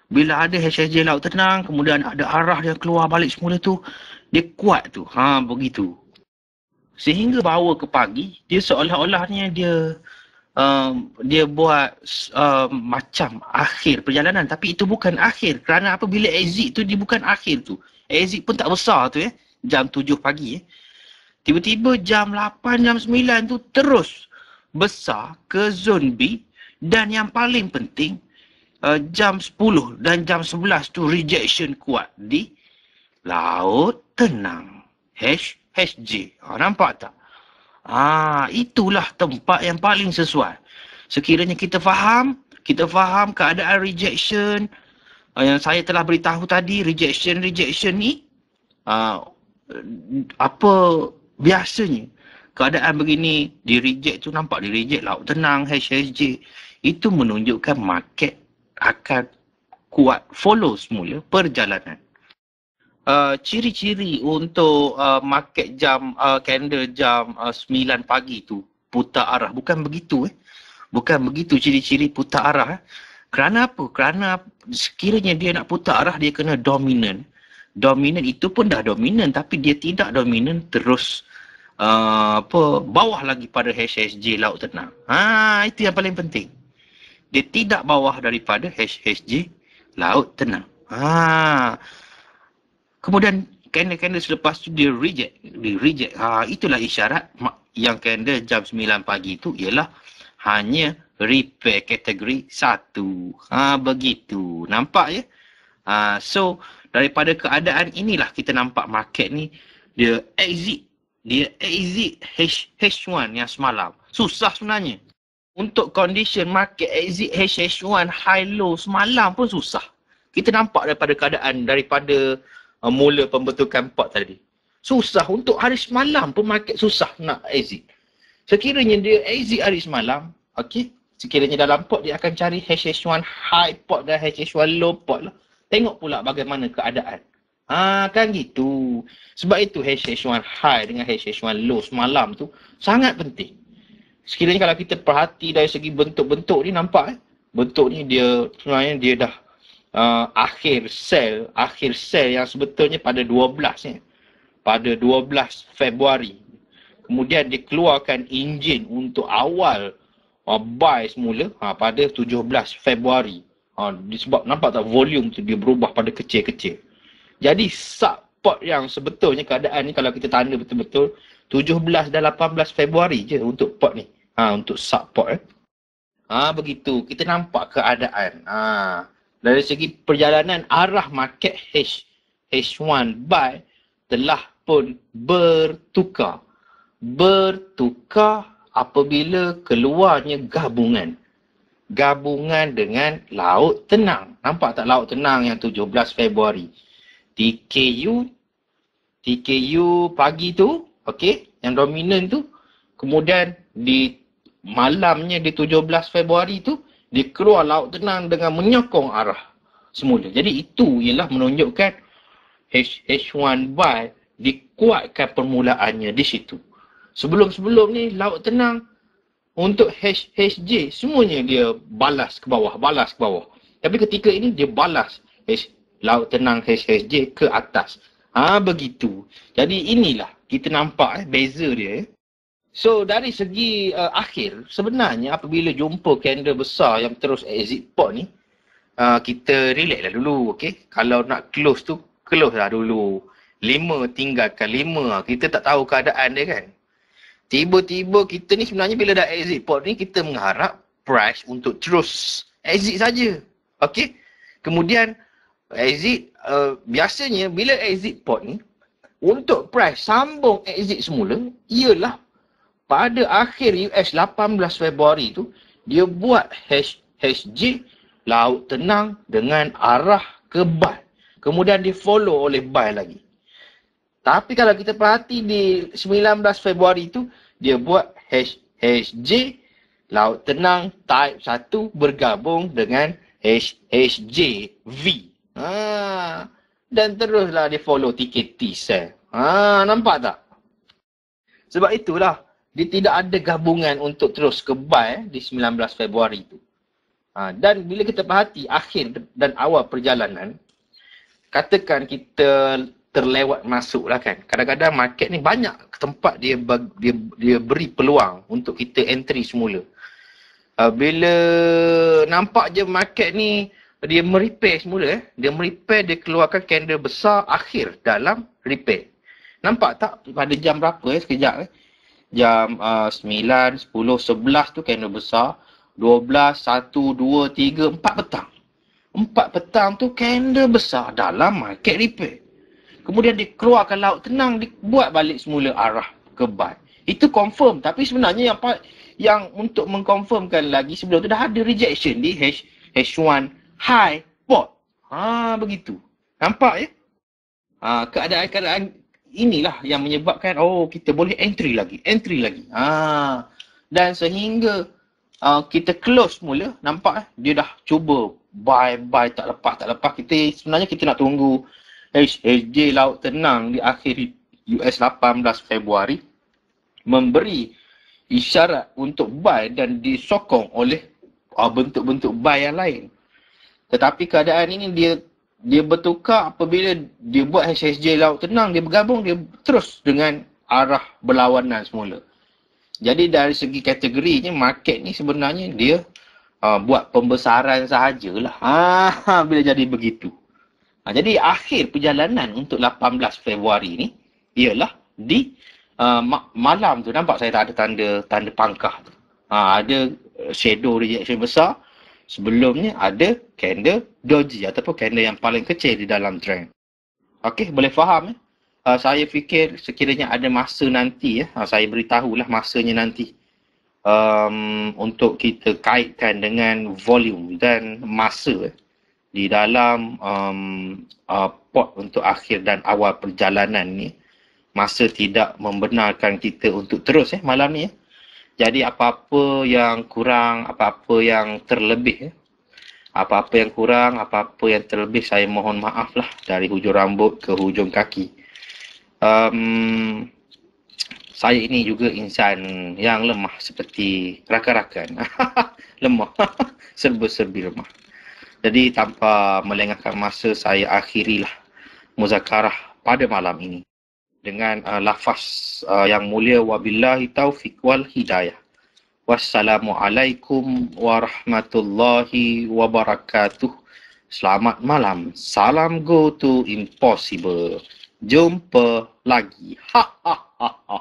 Bila ada HSJ laut tenang, kemudian ada arah yang keluar balik semula tu, dia kuat tu. Begitu. Sehingga bawa ke pagi, dia seolah-olahnya dia buat macam akhir perjalanan. Tapi itu bukan akhir. Kerana apabila exit tu, dia bukan akhir tu. Exit pun tak besar tu jam 7 pagi Tiba-tiba jam 8, jam 9 tu terus besar ke zone B. Dan yang paling penting, jam 10 dan jam 11 tu rejection kuat di laut tenang. HSJ. Nampak tak? Itulah tempat yang paling sesuai. Sekiranya kita faham keadaan rejection yang saya telah beritahu tadi, rejection ni, apa biasanya keadaan begini, di reject tu nampak di reject laut tenang, HSJ, itu menunjukkan market akan kuat follow semula perjalanan. Ciri-ciri untuk market jam candle jam 9 pagi tu putar arah, bukan begitu bukan begitu ciri-ciri putar arah. Kerana apa? Kerana sekiranya dia nak putar arah, dia kena dominan. Dominan itu pun dah dominan, tapi dia tidak dominan terus bawah lagi pada HSJ laut tenang. Itu yang paling penting. Dia tidak bawah daripada HSJ laut tenang. Kemudian candle-candle selepas tu dia reject. Itulah isyarat yang candle jam 9 pagi itu ialah hanya repair kategori 1. Begitu. Nampak ya? So, daripada keadaan inilah kita nampak market ni dia exit H1 yang semalam. Susah sebenarnya. Untuk condition market exit HH1 high low semalam pun susah. Kita nampak daripada mula pembentukan pot tadi. Susah untuk hari semalam pun market susah nak exit. Sekiranya dia exit hari semalam, okey, sekiranya dalam pot dia akan cari HH1 high pot dan HH1 low pot lah. Tengok pula bagaimana keadaan. Kan gitu. Sebab itu HH1 high dengan HH1 low semalam tu sangat penting. Sekiranya kalau kita perhati dari segi bentuk-bentuk ni, nampak bentuk ni dia sebenarnya dia dah akhir sell yang sebetulnya pada 12 pada 12 Februari. Kemudian dikeluarkan enjin untuk awal buy semula pada 17 Februari. Sebab nampak tak volume tu dia berubah pada kecil-kecil. Jadi support yang sebetulnya keadaan ni kalau kita tanda betul-betul 17 dan 18 Februari je untuk pot ni. Untuk support begitu. Kita nampak keadaan. Dari segi perjalanan arah market H1 buy telah pun bertukar apabila keluarnya gabungan dengan laut tenang. Nampak tak laut tenang yang 17 Februari? TKU pagi tu, okey, yang dominan tu. Kemudian di malamnya di 17 Februari tu dia keluar laut tenang dengan menyokong arah semula. Jadi itu ialah menunjukkan H1 by dikuatkan permulaannya di situ. Sebelum-sebelum ni laut tenang untuk HJ semuanya dia balas ke bawah. Tapi ketika ini dia balas laut tenang HJ ke atas. Begitu. Jadi inilah kita nampak beza dia. So dari segi akhir, sebenarnya apabila jumpa candle besar yang terus exit port ni, kita relax lah dulu, okay? Kalau nak close tu, close lah dulu. 5 tinggalkan 5. Kita tak tahu keadaan dia kan. Tiba-tiba kita ni sebenarnya bila dah exit port ni, kita mengharap price untuk terus exit saja. Okay? Kemudian exit, biasanya bila exit port ni, untuk price sambung exit semula, ialah pada akhir US 18 Februari tu, dia buat HJ laut tenang dengan arah ke buy. Kemudian di follow oleh buy lagi. Tapi kalau kita perhati di 19 Februari tu, dia buat HJ laut tenang type 1 bergabung dengan HJV. Dan teruslah dia follow TKT sell. Nampak tak? Sebab itulah dia tidak ada gabungan untuk terus ke buy di 19 Februari itu. Dan bila kita perhati akhir dan awal perjalanan, katakan kita terlewat masuk lah kan. Kadang-kadang market ni banyak tempat dia beri peluang untuk kita entry semula. Bila nampak je market ni dia merepair semula, dia keluarkan candle besar akhir dalam repair. Nampak tak pada jam berapa sekejap jam 9, 10, 11 tu candle besar. 12, 1, 2, 3, 4 petang. 4 petang tu candle besar dalam market repair. Kemudian dia keluarkan laut tenang, dia buat balik semula arah ke buy. Itu confirm. Tapi sebenarnya yang untuk mengkonfirmkan lagi sebelum tu dah ada rejection di H1 high port. Begitu. Nampak ya? Keadaan inilah yang menyebabkan kita boleh entry lagi. Dan sehingga kita close mula, nampak dia dah cuba buy tak lepas. Sebenarnya kita nak tunggu HJ laut tenang di akhir US 18 Februari memberi isyarat untuk buy dan disokong oleh bentuk-bentuk buy yang lain. Tetapi keadaan ini dia bertukar apabila dia buat HJ laut tenang, dia bergabung, dia terus dengan arah berlawanan semula. Jadi dari segi kategorinya, market ni sebenarnya dia buat pembesaran sahajalah. Bila jadi begitu. Jadi akhir perjalanan untuk 18 Februari ni ialah di malam tu. Nampak saya tak ada tanda pangkah tu. Ada shadow rejection besar. Sebelumnya ada candle doji ataupun candle yang paling kecil di dalam trend. Okey, boleh faham saya fikir sekiranya ada masa nanti saya beritahulah masanya nanti untuk kita kaitkan dengan volume dan masa di dalam pot untuk akhir dan awal perjalanan ni. Masa tidak membenarkan kita untuk terus malam ni. Jadi apa-apa yang kurang, apa-apa yang terlebih apa-apa yang kurang, apa-apa yang terlebih, saya mohon maaf lah dari hujung rambut ke hujung kaki. Saya ini juga insan yang lemah seperti rakan-rakan. Lemah. Serba-serbi lemah. Jadi tanpa melengahkan masa, saya akhirilah muzakarah pada malam ini dengan lafaz yang mulia, wabillahi taufiq wal hidayah. Wassalamualaikum warahmatullahi wabarakatuh. Selamat malam. Salam go to impossible. Jumpa lagi. Ha ha ha ha.